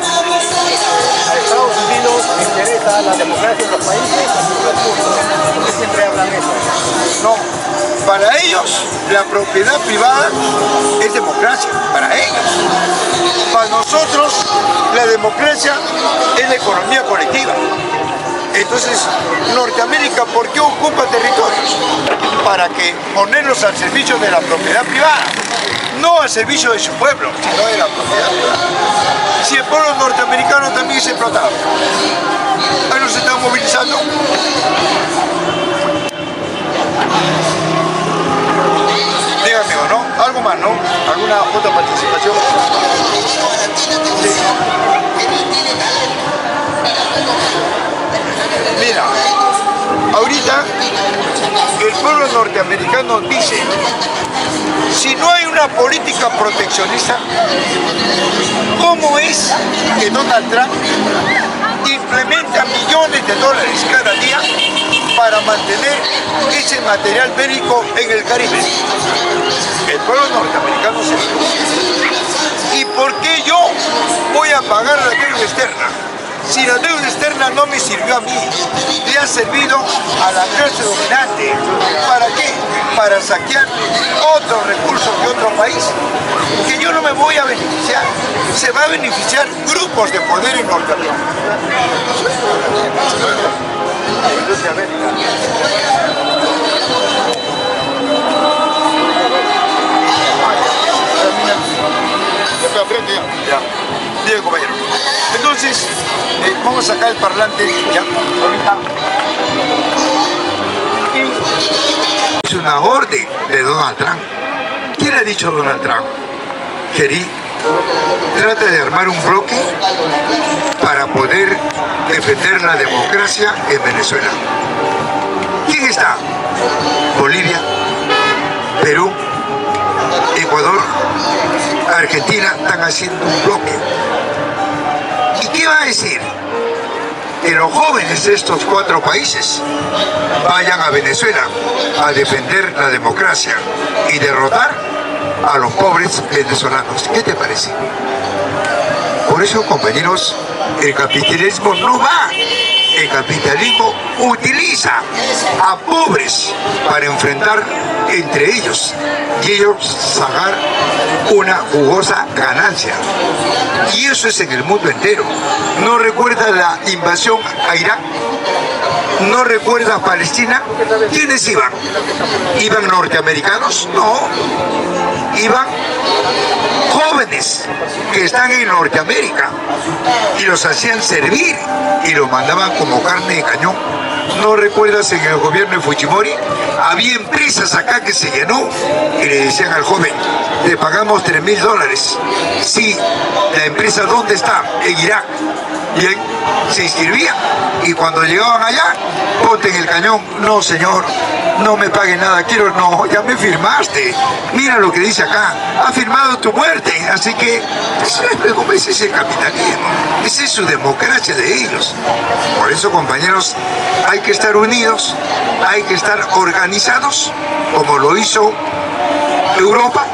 A Estados Unidos le interesa la democracia en los países, porque siempre hablan eso. No, para ellos la propiedad privada es democracia, para ellos. Para nosotros la democracia es la economía colectiva. Entonces, Norteamérica, ¿por qué ocupa territorios? Para que ponerlos al servicio de la propiedad privada, no al servicio de su pueblo, sino de la propiedad privada. Si el pueblo norteamericano también se explotaba, ahí nos están movilizando. Dígame, ¿o no? ¿Algo más, no? ¿Alguna otra participación? Sí. Mira, ahorita el pueblo norteamericano dice, si no hay una política proteccionista, ¿cómo es que Donald Trump implementa millones de dólares cada día para mantener ese material bélico en el Caribe? El pueblo norteamericano se dice, ¿y por qué yo voy a pagar la deuda externa? Si la deuda externa no me sirvió a mí, le ha servido a la clase dominante. ¿Para qué? Para saquear otros recursos de otro país, que yo no me voy a beneficiar. Se va a beneficiar grupos de poder en Norteamérica. Ya. Bien, compañero. Entonces, vamos a sacar el parlante ya, ahorita. Es una orden de Donald Trump. ¿Quién ha dicho Donald Trump? Querí, trata de armar un bloque para poder defender la democracia en Venezuela. ¿Quién está? Bolivia, Perú, Ecuador, Argentina están haciendo un bloque. ¿Y qué va a decir? Que los jóvenes de estos 4 países vayan a Venezuela a defender la democracia y derrotar a los pobres venezolanos. ¿Qué te parece? Por eso, compañeros, el capitalismo no va. El capitalismo utiliza a pobres para enfrentar entre ellos y ellos sacar una jugosa ganancia. Y eso es en el mundo entero. ¿No recuerda la invasión a Irak? ¿No recuerda Palestina? ¿Quiénes iban? ¿Iban norteamericanos? No. Iban jóvenes que están en Norteamérica y los hacían servir y los mandaban como carne de cañón. ¿No recuerdas en el gobierno de Fujimori? Había empresas acá que se llenó y le decían al joven, te pagamos $3.000. Sí, la empresa ¿dónde está? En Irak. Bien, se inscribía y cuando llegaban allá, ponte en el cañón, no señor, no me pague nada, quiero, no, ya me firmaste, mira lo que dice acá, ha firmado tu muerte, así que ese es el capitalismo, esa es su democracia de ellos. Por eso, compañeros, hay que estar unidos, hay que estar organizados, como lo hizo Europa,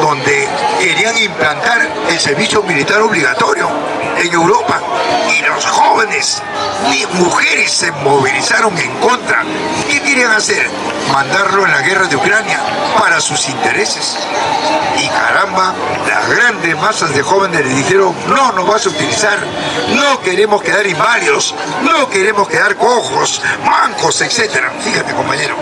donde querían implantar el servicio militar obligatorio en Europa y los jóvenes y mujeres se movilizaron en contra. ¿Qué querían hacer? Mandarlo en la guerra de Ucrania para sus intereses. Y caramba, las grandes masas de jóvenes le dijeron, no nos vas a utilizar, no queremos quedar inválidos, no queremos quedar cojos, mancos, etc. Fíjate, compañero,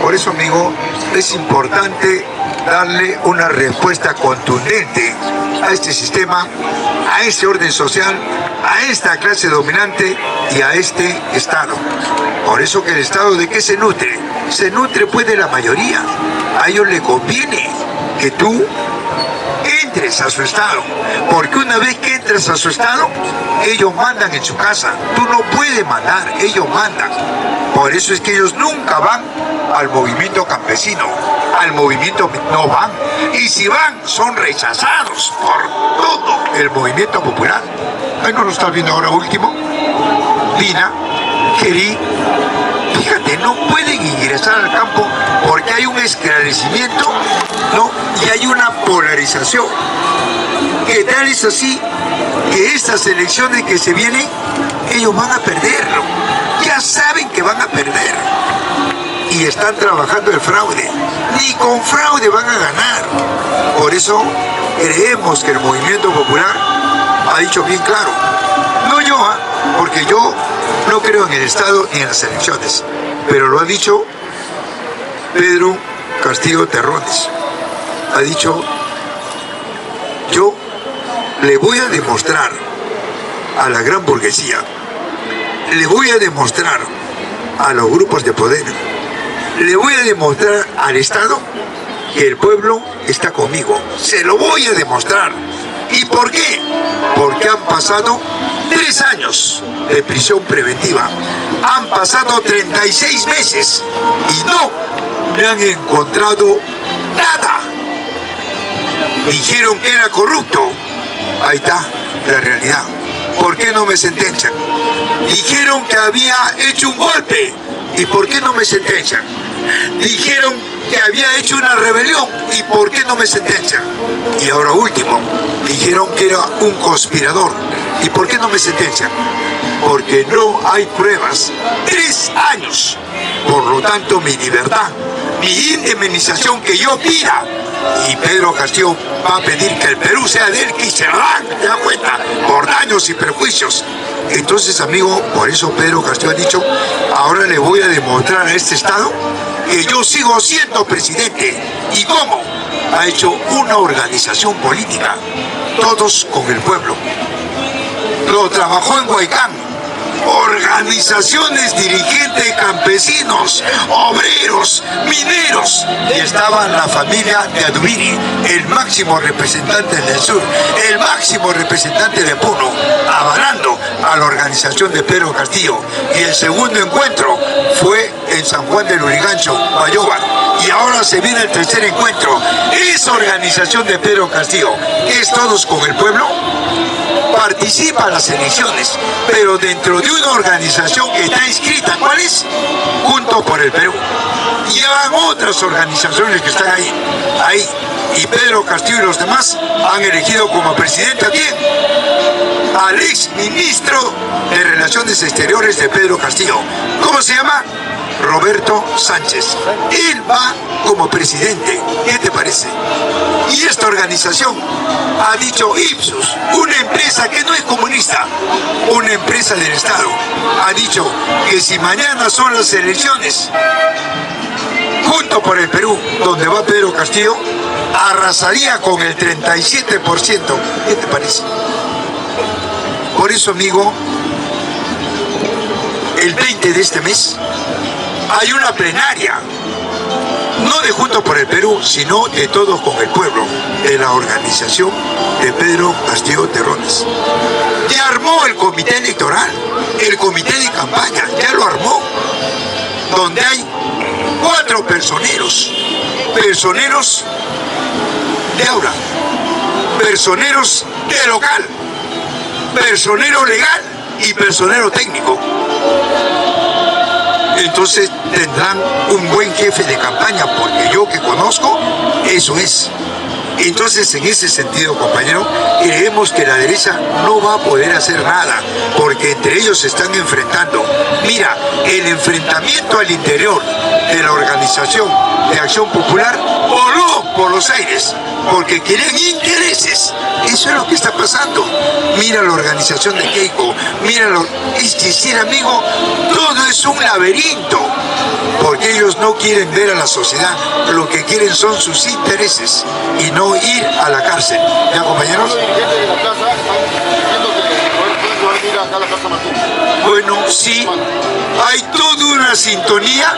por eso, amigo, es importante darle una respuesta contundente a este sistema, a este orden social, a esta clase dominante y a este Estado. Por eso que el Estado, ¿de qué se nutre? Se nutre pues de la mayoría. A ellos les conviene que tú entres a su Estado, porque una vez que entras a su Estado, ellos mandan en su casa. Tú no puedes mandar, ellos mandan. Por eso es que ellos nunca van al movimiento campesino, al movimiento no van. Y si van, son rechazados por todo el movimiento popular. Ahí no lo estás viendo ahora último. Dina, Querí, fíjate, no pueden ingresar al campo porque hay un esclarecimiento, ¿no? Y hay una polarización. Que tal es así que estas elecciones que se vienen, ellos van a perderlo. Ya saben que van a perder. Y están trabajando el fraude. Ni con fraude van a ganar. Por eso creemos que el movimiento popular ha dicho bien claro. No yo, porque yo no creo en el Estado ni en las elecciones. Pero lo ha dicho Pedro Castillo Terrones. Ha dicho, yo le voy a demostrar a la gran burguesía, le voy a demostrar a los grupos de poder, le voy a demostrar al Estado que el pueblo está conmigo. Se lo voy a demostrar. ¿Y por qué? Porque han pasado 3 años de prisión preventiva. Han pasado 36 meses y no me han encontrado nada. Dijeron que era corrupto. Ahí está la realidad. ¿Por qué no me sentencian? Dijeron que había hecho un golpe. ¿Y por qué no me sentencian? Dijeron que había hecho una rebelión. ¿Y por qué no me sentencian? Y ahora último, dijeron que era un conspirador. ¿Y por qué no me sentencian? Porque no hay pruebas. 3 años. Por lo tanto, mi libertad, mi indemnización que yo pida. Y Pedro Castillo va a pedir que el Perú sea de él y se la dan, ¿te das cuenta? Por daños y perjuicios. Entonces, amigo, por eso Pedro Castillo ha dicho, ahora le voy a demostrar a este Estado que yo sigo siendo presidente. ¿Y cómo? Ha hecho una organización política, todos con el pueblo. Lo trabajó en Huaycán. Organizaciones, dirigentes, campesinos, obreros, mineros. Y estaba la familia de Adubiri, el máximo representante del sur, el máximo representante de Puno, avalando a la organización de Pedro Castillo. Y el segundo encuentro fue en San Juan del Lurigancho, Guayoba. Y ahora se viene el tercer encuentro. Esa organización de Pedro Castillo, que es todos con el pueblo, participa en las elecciones, pero dentro de una organización que está inscrita, ¿cuál es? Juntos por el Perú. Llevan otras organizaciones que están ahí. Y Pedro Castillo y los demás han elegido como presidente ¿a quién? Al ex ministro de Relaciones Exteriores de Pedro Castillo. ¿Cómo se llama? Roberto Sánchez. Él va como presidente. ¿Qué te parece? Y esta organización ha dicho Ipsos, una empresa que no es comunista, una empresa del Estado, ha dicho que si mañana son las elecciones, Juntos por el Perú, donde va Pedro Castillo, arrasaría con el 37%. ¿Qué te parece? Por eso, amigo, el 20 de este mes hay una plenaria, no de Juntos por el Perú, sino de Todos con el Pueblo, de la organización de Pedro Castillo Terrones. Ya armó el comité electoral, el comité de campaña, ya lo armó, donde hay 4 personeros de aula, personeros de local, personero legal y personero técnico. Entonces tendrán un buen jefe de campaña, porque yo que conozco, eso es. Entonces, en ese sentido, compañero, creemos que la derecha no va a poder hacer nada, porque entre ellos se están enfrentando. Mira, el enfrentamiento al interior de la Organización de Acción Popular voló por los aires, porque quieren intereses. Eso es lo que está pasando. Mira la organización de Keiko, míralo. Es decir, amigo, todo es un laberinto, porque ellos no quieren ver a la sociedad, lo que quieren son sus intereses y no ir a la cárcel. ¿Ya, compañeros? Los dirigentes de la plaza están diciendo que pueden venir acá a la Plaza Martín. Bueno, sí, hay toda una sintonía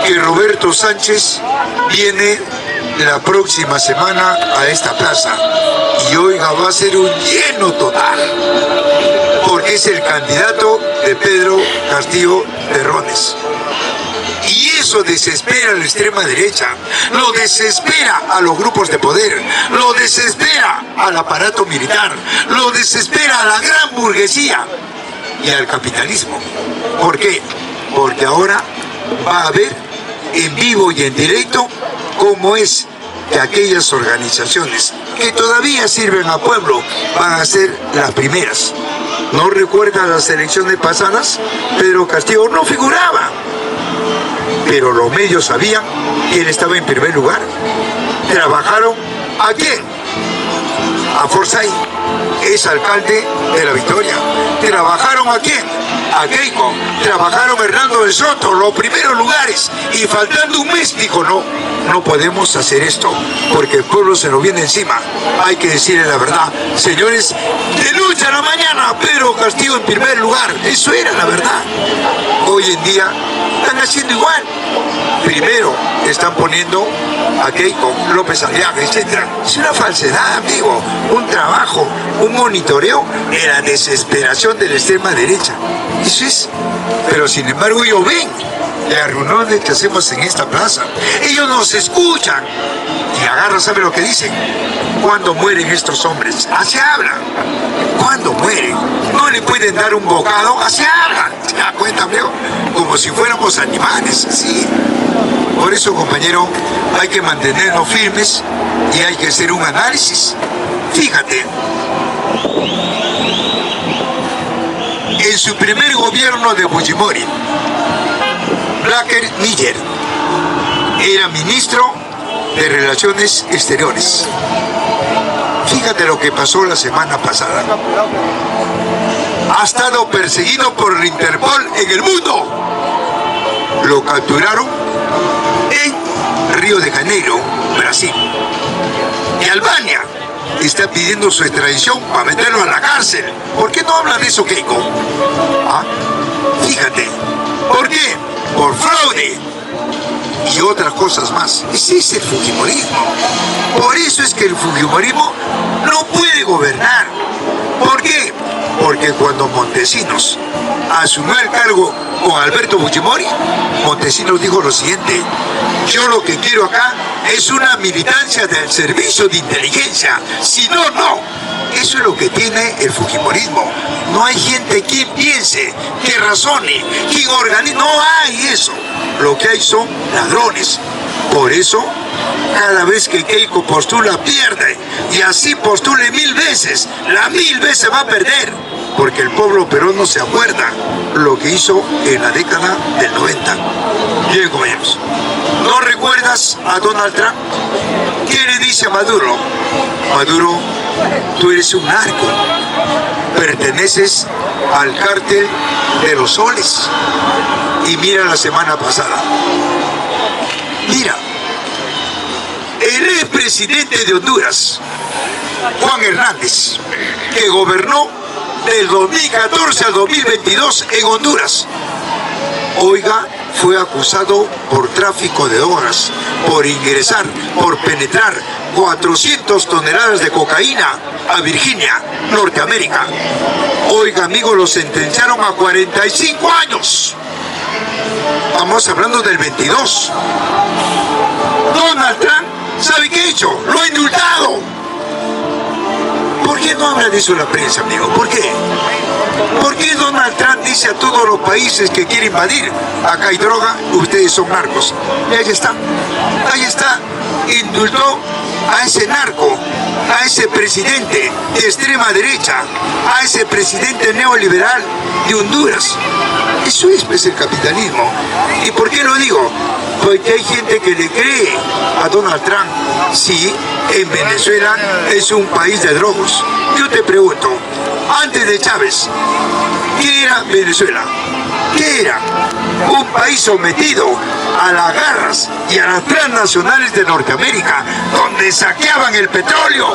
que Roberto Sánchez viene la próxima semana a esta plaza. Y oiga, va a ser un lleno total, porque es el candidato de Pedro Castillo Terrones. Y eso desespera a la extrema derecha, lo desespera a los grupos de poder, lo desespera al aparato militar, lo desespera a la gran burguesía y al capitalismo. ¿Por qué? Porque ahora va a ver en vivo y en directo cómo es que aquellas organizaciones que todavía sirven al pueblo van a ser las primeras. ¿No recuerdan las elecciones pasadas? Pedro Castillo no figuraba, pero los medios sabían que él estaba en primer lugar. ¿Trabajaron a quién? A Forsyth, es alcalde de La Victoria. ¿Trabajaron a quién? A Keiko. Trabajaron Hernando de Soto, los primeros lugares. Y faltando un mes dijo, no podemos hacer esto, porque el pueblo se nos viene encima. Hay que decirle la verdad. Señores, de lucha a la mañana, Pedro Castillo en primer lugar. Eso era la verdad. Hoy en día están haciendo igual. Primero están poniendo a Keiko, López Aliaga, etc. Es una falsedad, amigo. Un trabajo, un monitoreo de la desesperación de la extrema derecha. Eso es. Pero sin embargo ellos ven las reuniones que hacemos en esta plaza. Ellos nos escuchan y agarran, ¿sabe lo que dicen? ¿Cuándo mueren estos hombres? Así hablan. ¿Cuándo mueren? No le pueden dar un bocado, así hablan. ¿Se da cuenta, amigo? Como si fuéramos animales, así. Por eso, compañero, hay que mantenernos firmes y hay que hacer un análisis. Fíjate, en su primer gobierno de Fujimori, Blacker Miller era ministro de Relaciones Exteriores. Fíjate lo que pasó la semana pasada. Ha estado perseguido por el Interpol en el mundo. Lo capturaron en Río de Janeiro, Brasil. Y Albania está pidiendo su extradición para meterlo a la cárcel. ¿Por qué no habla de eso, Keiko? ¿Ah? Fíjate. ¿Por qué? Por fraude y otras cosas más. Ese es el fujimorismo. Por eso es que el fujimorismo no puede gobernar. ¿Por qué? Porque cuando Montesinos asumió el cargo con Alberto Fujimori, Montesinos dijo lo siguiente: yo lo que quiero acá es una militancia del servicio de inteligencia, si no, no. Eso es lo que tiene el fujimorismo. No hay gente que piense, que razone, que organice. No hay eso. Lo que hay son ladrones. Por eso Cada vez que Keiko postula, pierde. Y así postule 1000 veces. La 1000 veces va a perder. Porque el pueblo peruano se acuerda lo que hizo en la década del 90. Bien, compañeros. ¿No recuerdas a Donald Trump? ¿Qué le dice a Maduro? Maduro, tú eres un narco. Perteneces al cártel de los soles. Y mira la semana pasada. Mira. El expresidente de Honduras, Juan Hernández, que gobernó del 2014 al 2022 en Honduras, oiga, fue acusado por tráfico de drogas, por ingresar, por penetrar 400 toneladas de cocaína a Virginia, Norteamérica. Oiga, amigos, lo sentenciaron a 45 años. Estamos hablando del 22. Donald Trump, ¿sabe qué ha hecho? Lo ha indultado. ¿Por qué no habla de eso la prensa, amigo? ¿Por qué? ¿Por qué Donald Trump dice a todos los países que quiere invadir, acá hay droga, ustedes son narcos? Y ahí está, indultó a ese narco, a ese presidente de extrema derecha, a ese presidente neoliberal de Honduras. Eso es, pues, el capitalismo. ¿Y por qué lo digo? Porque hay gente que le cree a Donald Trump. Sí, en Venezuela es un país de drogos. Yo te pregunto, antes de Chávez, ¿qué era Venezuela? ¿Qué era? Un país sometido a las garras y a las transnacionales de Norteamérica, donde saqueaban el petróleo.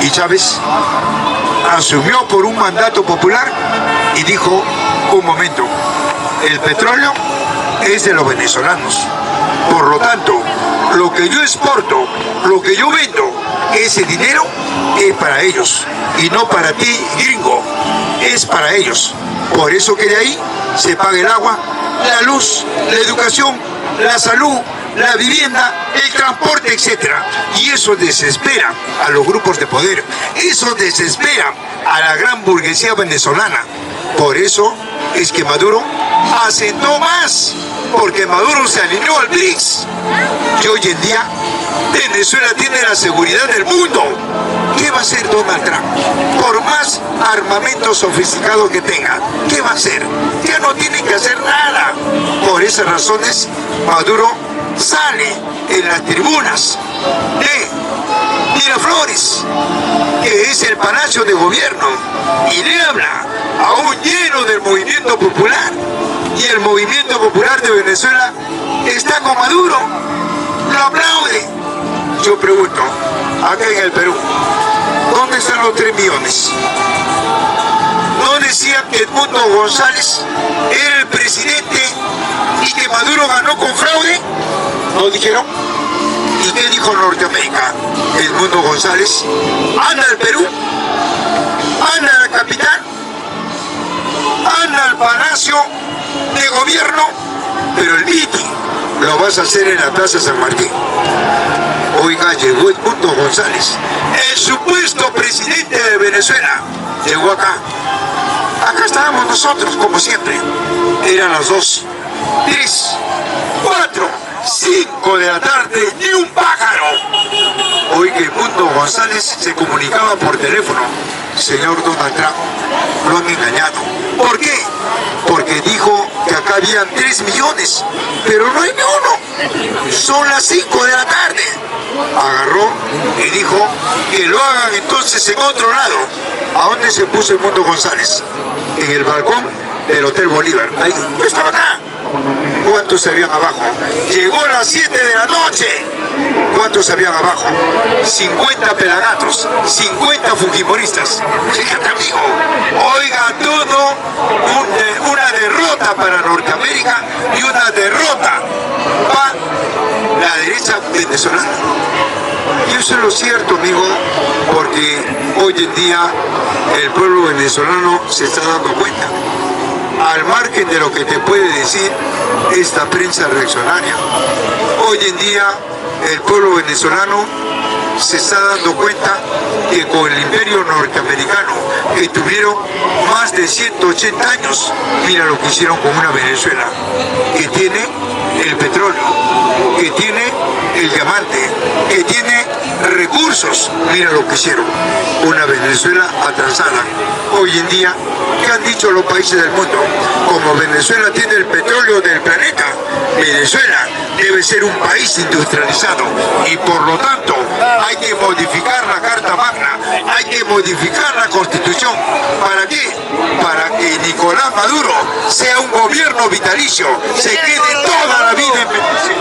Y Chávez asumió por un mandato popular y dijo, un momento, el petróleo es de los venezolanos. Por lo tanto, lo que yo exporto, lo que yo vendo, ese dinero es para ellos y no para ti, gringo, es para ellos. Por eso que de ahí se paga el agua, la luz, la educación, la salud, la vivienda, el transporte, etc. Y eso desespera a los grupos de poder, eso desespera a la gran burguesía venezolana. Por eso es que Maduro asentó más, porque Maduro se alineó al BRICS. Y hoy en día Venezuela tiene la seguridad del mundo. ¿Qué va a hacer Donald Trump? Por más armamento sofisticado que tenga, ¿qué va a hacer? Ya no tiene que hacer nada. Por esas razones, Maduro sale en las tribunas de Miraflores, que es el Palacio de Gobierno, y le habla aún lleno del movimiento popular. Y el movimiento popular de Venezuela está con Maduro, lo aplaude. Yo pregunto, acá en el Perú, ¿dónde están los 3 millones? ¿No decían que Edmundo González era el presidente y que Maduro ganó con fraude? ¿No dijeron? ¿Y qué dijo Norteamérica? Edmundo González anda al Perú, anda a la capital, anda al Palacio de Gobierno, pero el meeting lo vas a hacer en la Plaza San Martín. Oiga, llegó Edmundo González, el supuesto presidente de Venezuela, llegó acá. Acá estábamos nosotros, como siempre. Eran las 2, 3, 4, 5 de la tarde, ni un pájaro. Oiga, Edmundo González se comunicaba por teléfono. Señor Donald Trump, lo han engañado. ¿Por qué? Porque dijo que acá habían 3 millones, pero no hay ni uno. Son las 5 de la tarde. Agarró y dijo que lo hagan entonces en otro lado. ¿A dónde se puso Edmundo González? En el balcón del Hotel Bolívar. Ahí, yo estaba acá. ¿Cuántos habían abajo? Llegó a las 7 de la noche. ¿Cuántos habían abajo? 50 pelagatos, 50 fujimoristas. Fíjate, amigo. Oiga, todo una derrota para Norteamérica y una derrota para la derecha venezolana. Y eso es lo cierto, amigo, porque hoy en día el pueblo venezolano se está dando cuenta. Al margen de lo que te puede decir esta prensa reaccionaria, hoy en día el pueblo venezolano se está dando cuenta que con el imperio norteamericano, que tuvieron más de 180 años, mira lo que hicieron con una Venezuela, que tiene el petróleo, que tiene el diamante, que tiene recursos, mira lo que hicieron, una Venezuela atrasada. Hoy en día, ¿qué han dicho los países del mundo? Como Venezuela tiene el petróleo del planeta, Venezuela debe ser un país industrializado y por lo tanto hay que modificar la Carta Magna, hay que modificar la Constitución. ¿Para qué? Para que Nicolás Maduro sea un gobierno vitalicio, se quede toda la vida en Venezuela.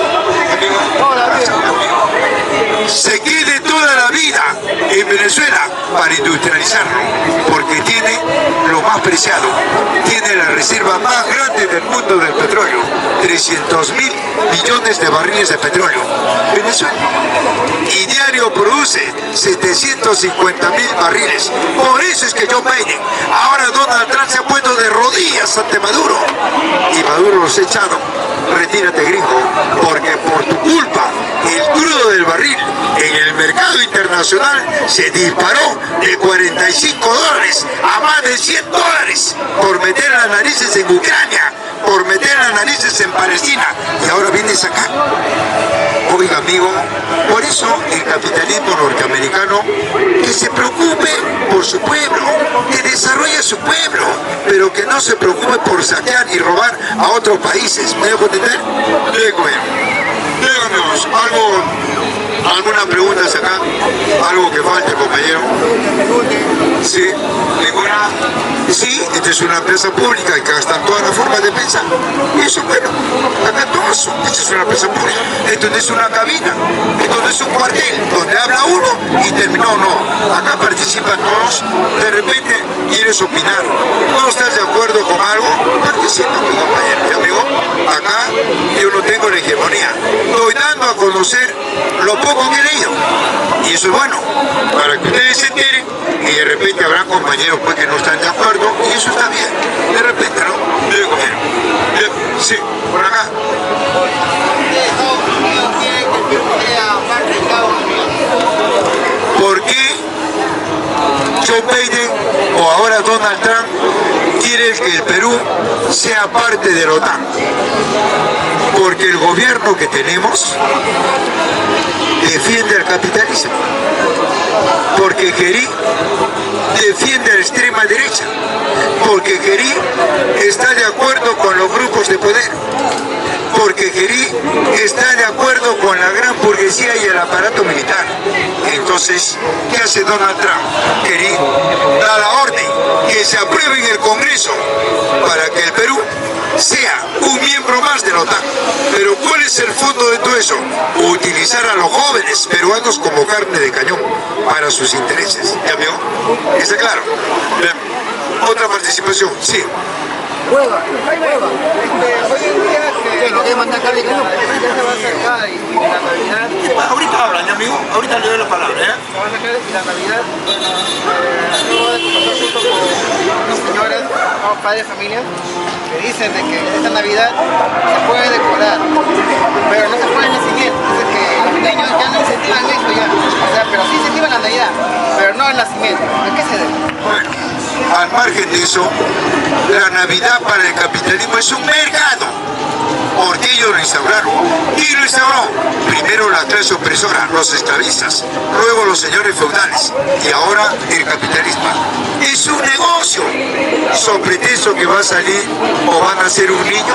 Se quede toda la vida en Venezuela para industrializarlo, porque tiene lo más preciado, tiene la reserva más grande del mundo del petróleo, 300.000 millones de barriles de petróleo, Venezuela, y diario produce 750.000 barriles. Por eso es que Joe Biden, ahora Donald Trump se ha puesto de rodillas ante Maduro, y Maduro los ha echado. Retírate, gringo, porque por tu culpa el crudo del barril en el mercado internacional se disparó de 45 dólares a más de 100 dólares por meter las narices en Ucrania, por meter las narices en Palestina, y ahora vienes acá. Oiga, amigo, por eso el capitalismo norteamericano, que se preocupe por su pueblo, que desarrolle su pueblo, pero que no se preocupe por saquear y robar a otros países. ¿Me dejo entender? Díganos, ¿alguna pregunta acá? ¿Algo que falte, compañero? Sí, ninguna. Sí, esta es una empresa pública y que gastan todas las formas de pensar. Y eso, bueno, acá todos, esta es una empresa pública. Esto no es una cabina, esto no es un cuartel donde habla uno y terminó. No, acá participan todos. De repente quieres opinar, no estás de acuerdo con algo, participa, mi compañero. ¿Ya, amigo? Acá yo no tengo la hegemonía. Estoy dando a conocer lo poco que he leído. Y eso es bueno, para que ustedes se enteren, y de repente habrá compañeros pues que no están de acuerdo, y eso está bien. De repente, ¿no? Digo, sí, por acá. ¿Por qué Joe Biden o ahora Donald Trump quiere que el Perú sea parte de la OTAN? Porque el gobierno que tenemos defiende el capitalismo, porque Kerí defiende a la extrema derecha, porque Kerí está de acuerdo con los grupos de poder, porque Kerí está de acuerdo con la gran burguesía y el aparato militar. Entonces, ¿qué hace Donald Trump? Kerí da la orden que se apruebe en el Congreso para que el Perú sea un miembro más de la OTAN. Pero ¿cuál es el fondo de todo eso? Utilizar a los jóvenes peruanos como carne de cañón para sus intereses. ¿Ya vio? ¿Está claro? Bien. Otra participación, sí. Hoy en día que lo que manda Cali ya se va a acercar y la Navidad. Ahorita hablan, ¿ya, amigo? Ahorita le doy la palabra, ¿eh? Se va a acercar y la Navidad. Luego de conversar justo con unas señoras, unos padres de familia, que dicen de que esta Navidad se puede decorar, pero no se puede en nacimiento. Dice que los niños ya no incentivan eso ya. O sea, pero sí incentivan la Navidad, pero no el nacimiento. ¿A qué se debe? Bueno, al margen de eso, la Navidad para el capitalismo es un mercado, porque ellos lo instauraron. ¿Quién lo instauró? Primero la clase opresora, los esclavistas, luego los señores feudales, y ahora el capitalismo. Es un negocio, son pretexto que va a salir o van a nacer un niño,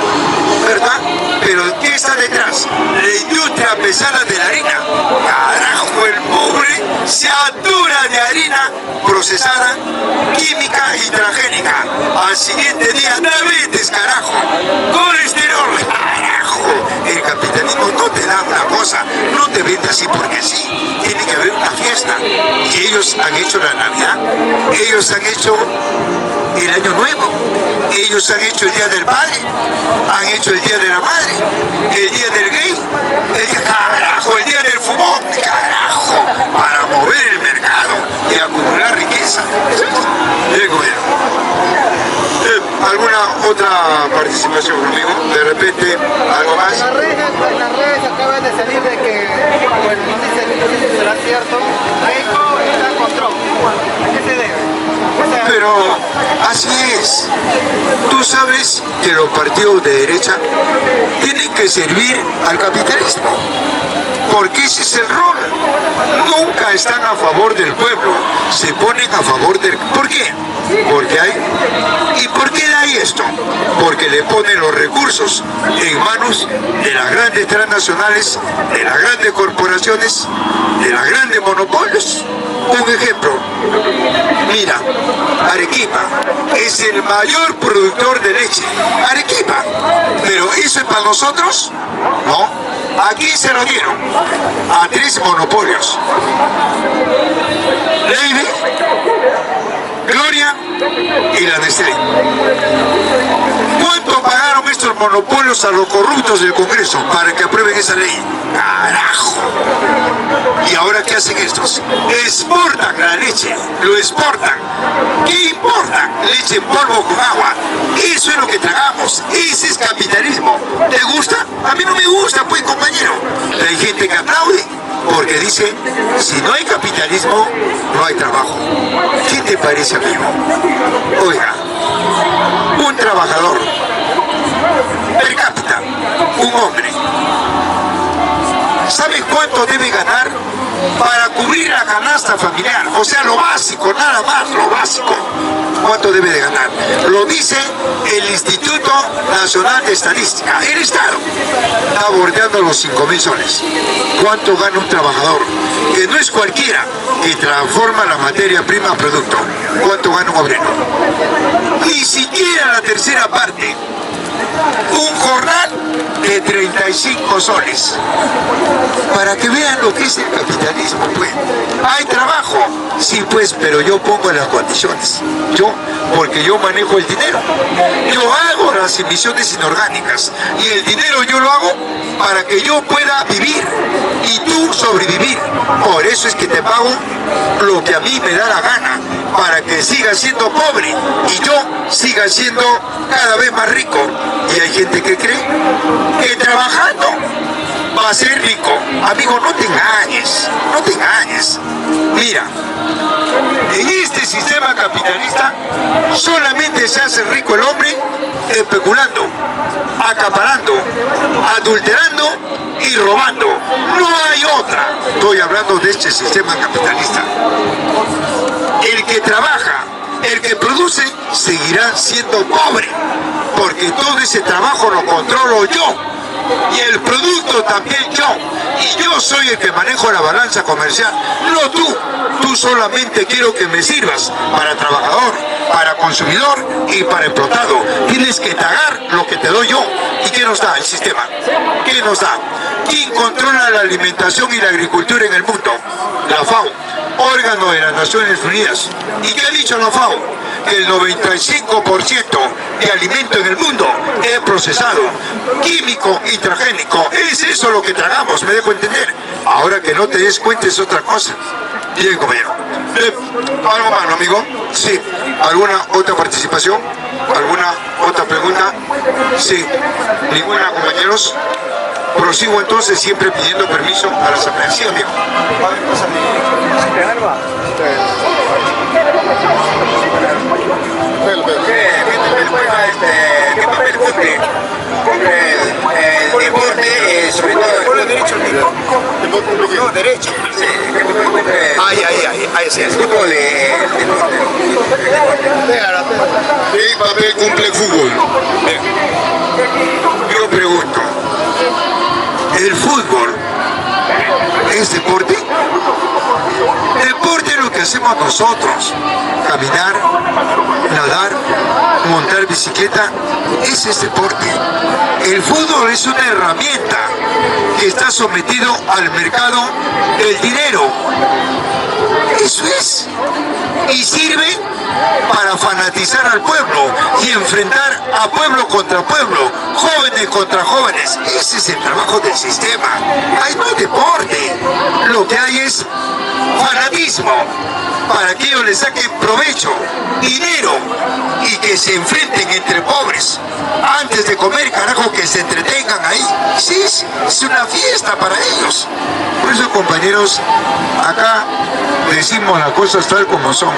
¿verdad? Pero ¿qué está detrás? La industria pesada de la harina. Carajo, el pobre se atura de harina procesada, química y transgénica. Al siguiente día, diabetes, carajo, colesterol, carajo. El capitalismo no te da una cosa, no te vende así porque sí. Tiene que haber una fiesta. Y ellos han hecho la Navidad, ellos han hecho el Año Nuevo, ellos han hecho el Día del Padre, han hecho el Día de la Madre, el Día del Gay, carajo, el Día del Fútbol, carajo, para mover el mercado y acumular riqueza. ¿Alguna otra participación, amigo? De repente, algo más. En las redes acaban de salir de que Bueno, no sé si será cierto. México está con Trump. ¿A qué se debe? Pero así es. Tú sabes que los partidos de derecha tienen que servir al capitalismo, porque ese es el rol. Nunca están a favor del pueblo, se ponen a favor del... ¿Por qué? Porque hay... ¿Y por qué hay esto? Porque le ponen los recursos en manos de las grandes transnacionales, de las grandes corporaciones, de los grandes monopolios. Un ejemplo, mira, Arequipa es el mayor productor de leche. Arequipa. Pero ¿eso es para nosotros? No. Aquí se lo dieron a 3 monopolios. Leibe, Gloria y la Nestlé. ¿Cuánto pagaron estos monopolios a los corruptos del Congreso para que aprueben esa ley? ¡Carajo! ¿Y ahora qué hacen estos? Exportan la leche, lo exportan. ¿Qué importa? Leche en polvo con agua. Eso es lo que tragamos. Ese es capitalismo. ¿Te gusta? A mí no me gusta, pues, compañero. Hay gente que aplaude porque dice, si no hay capitalismo, no hay trabajo. ¿Qué te parece, amigo? Oiga, un trabajador per cápita, un hombre, ¿sabes cuánto debe ganar para cubrir la canasta familiar? O sea, lo básico, nada más, lo básico. ¿Cuánto debe de ganar? Lo dice el Instituto Nacional de Estadística. El Estado está bordeando los 5.000 soles. ¿Cuánto gana un trabajador? Que no es cualquiera, que transforma la materia prima a producto. ¿Cuánto gana un obrero? Ni siquiera la tercera parte. Un jornal de 35 soles. Para que vean lo que es el capitalismo, pues. ¿Hay trabajo? Sí, pues, pero yo pongo las condiciones. Porque yo manejo el dinero. Yo hago las emisiones inorgánicas. Y el dinero yo lo hago para que yo pueda vivir y tú sobrevivir. Por eso es que te pago lo que a mí me da la gana, para que siga siendo pobre y yo siga siendo cada vez más rico. Y hay gente que cree que trabajando va a ser rico. Amigo, no te engañes, no te engañes. Mira, en este sistema capitalista solamente se hace rico el hombre especulando, acaparando, adulterando y robando. No hay otra. Estoy hablando de este sistema capitalista. El que trabaja, el que produce, seguirá siendo pobre, porque todo ese trabajo lo controlo yo, y el producto también yo, y yo soy el que manejo la balanza comercial, no tú. Tú solamente quiero que me sirvas para trabajador, para consumidor y para explotado. Tienes que pagar lo que te doy yo. ¿Y qué nos da el sistema? ¿Qué nos da? ¿Quién controla la alimentación y la agricultura en el mundo? La FAO, órgano de las Naciones Unidas. ¿Y qué ha dicho la FAO? Que el 95% de alimento en el mundo es procesado, químico y transgénico. Es eso lo que tragamos, me dejo entender. Ahora que no te des cuenta es otra cosa. Bien, compañero. ¿Algo más, no, amigo? Sí. ¿Alguna otra participación? ¿Alguna otra pregunta? Sí. ¿Ninguna, compañeros? Prosigo entonces siempre pidiendo permiso a la asamblea. Sí, amigo. ¿Qué papel cumple el deporte, sobre todo el fútbol derecho? No, derecho. Ahí sí. El fútbol ¿qué papel cumple el fútbol? Yo pregunto, ¿el fútbol es deporte? Deporte es lo que hacemos nosotros. Caminar, nadar, montar bicicleta, ese es deporte. El fútbol es una herramienta que está sometido al mercado del dinero. Eso es. Y sirve para fanatizar al pueblo y enfrentar a pueblo contra pueblo, jóvenes contra jóvenes. Ese es el trabajo del sistema. Hay no deporte. Lo que hay es fanatismo, para que ellos le saquen provecho, dinero, y que se enfrenten entre pobres. Antes de comer, carajo, que se entretengan ahí. Sí, es una fiesta para ellos. Por eso, compañeros, acá decimos las cosas tal como son.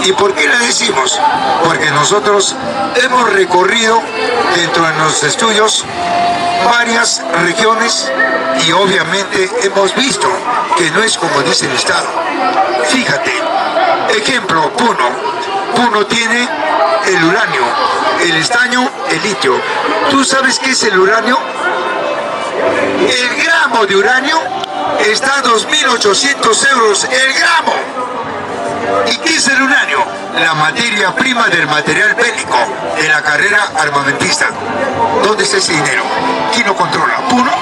¿Y por qué las decimos? Porque nosotros hemos recorrido dentro de nuestros estudios varias regiones y obviamente hemos visto que no es como dice el Estado. Fíjate, ejemplo, Puno tiene el uranio, el estaño, el litio. ¿Tú sabes qué es el uranio? El gramo de uranio está a 2.800 euros el gramo. ¿Y qué es el uranio? La materia prima del material bélico de la carrera armamentista. ¿Dónde está ese dinero? ¿Quién lo controla? ¿Puno?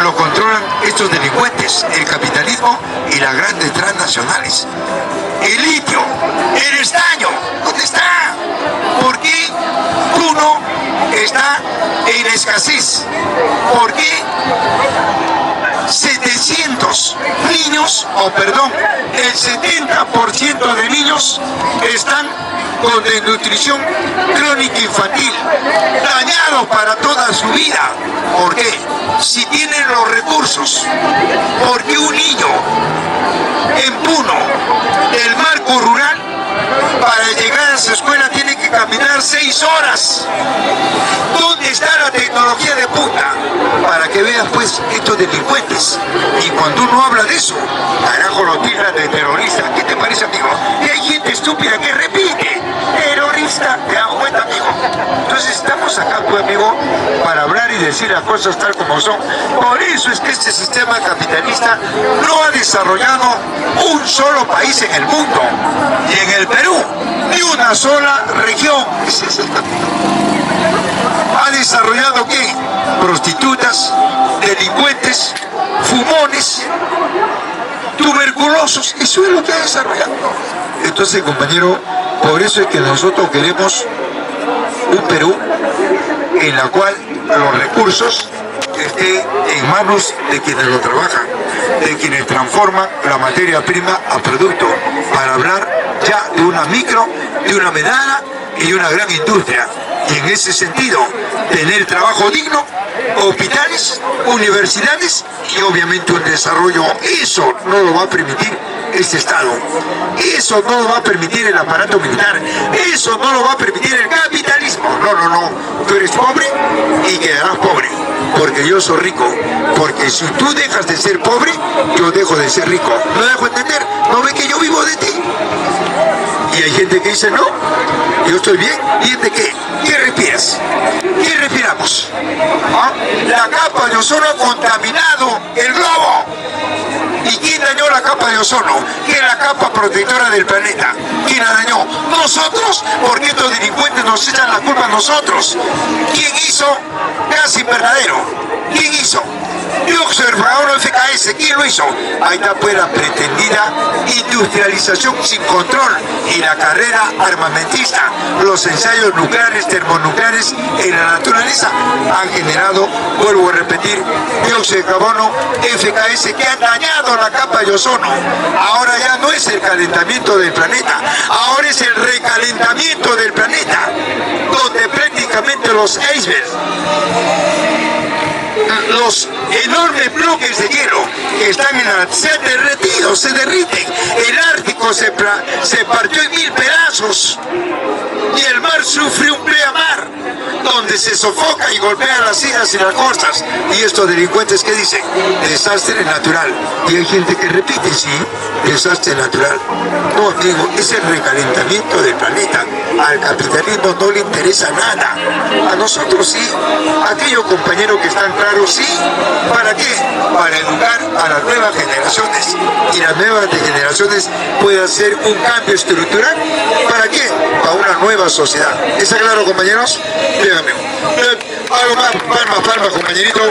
Lo controlan estos delincuentes, el capitalismo y las grandes transnacionales. El litio, el estaño, ¿dónde está? ¿Por qué Puno está en escasez? ¿Por qué 700 niños, el 70% de niños están con desnutrición crónica infantil, dañados para toda su vida? ¿Por qué? Si tienen los recursos, ¿por qué un niño en Puno, del marco rural, para llegar a su escuela tiene que caminar 6 horas? ¿Dónde está la tecnología de punta? Para que veas pues estos delincuentes. Y cuando uno habla de eso, carajo, lo tildan de terrorista. ¿Qué te parece, amigo? Y hay gente estúpida que repite: terrorista. ¿Te das cuenta, amigo? Entonces estamos acá, pues, amigo, para hablar y decir las cosas tal como son. Por eso es que este sistema capitalista no ha desarrollado un solo país en el mundo. Y en el Perú, ni una sola región. Ese es el capitalismo. ¿Ha desarrollado qué? Prostitutas, delincuentes, fumones, tuberculosos. Eso es lo que ha desarrollado. Entonces, compañero, por eso es que nosotros queremos un Perú en la cual los recursos estén en manos de quienes lo trabajan, de quienes transforman la materia prima a producto, para hablar ya de una micro, de una mediana y una gran industria. Y en ese sentido, tener trabajo digno, hospitales, universidades y obviamente un desarrollo. Eso no lo va a permitir este Estado. Eso no lo va a permitir el aparato militar. Eso no lo va a permitir el capitalismo. No. Tú eres pobre y quedarás pobre. Porque yo soy rico. Porque si tú dejas de ser pobre, yo dejo de ser rico. ¿No dejo entender? ¿No ves que yo vivo de ti? Y hay gente que dice: no, yo estoy bien. ¿Bien de qué? ¿Qué respiras? ¿Qué respiramos? ¿Ah? La capa de ozono ha contaminado el globo. ¿Y quién dañó la capa de ozono? ¿Qué es la capa protectora del planeta? ¿Quién la dañó? ¿Nosotros? Porque estos delincuentes nos echan la culpa a nosotros. ¿Quién hizo gas invernadero? ¿Quién hizo? Dióxido de carbono FKS, ¿quién lo hizo? Ahí está pues la pretendida industrialización sin control y la carrera armamentista. Los ensayos nucleares, termonucleares en la naturaleza han generado, vuelvo a repetir, dióxido de carbono FKS, que han dañado la capa de ozono. Ahora ya no es el calentamiento del planeta, ahora es el recalentamiento del planeta, donde prácticamente los icebergs, los enormes bloques de hielo que están en la... se han derretido, se derriten. El Ártico se partió en 1000 pedazos y el mar sufre un pleamar donde se sofoca y golpea las islas y las costas. Y estos delincuentes, ¿qué dicen? Desastre natural. Y hay gente que repite: sí, desastre natural. No, amigo, es el recalentamiento del planeta. Al capitalismo no le interesa nada. A nosotros sí. Aquellos compañeros que están claros, sí. ¿Para qué? Para educar a las nuevas generaciones. Y las nuevas generaciones puedan hacer un cambio estructural. ¿Para qué? Para una nueva sociedad. ¿Está claro, compañeros? Bien, amigo. Algo más, palmas, compañerito.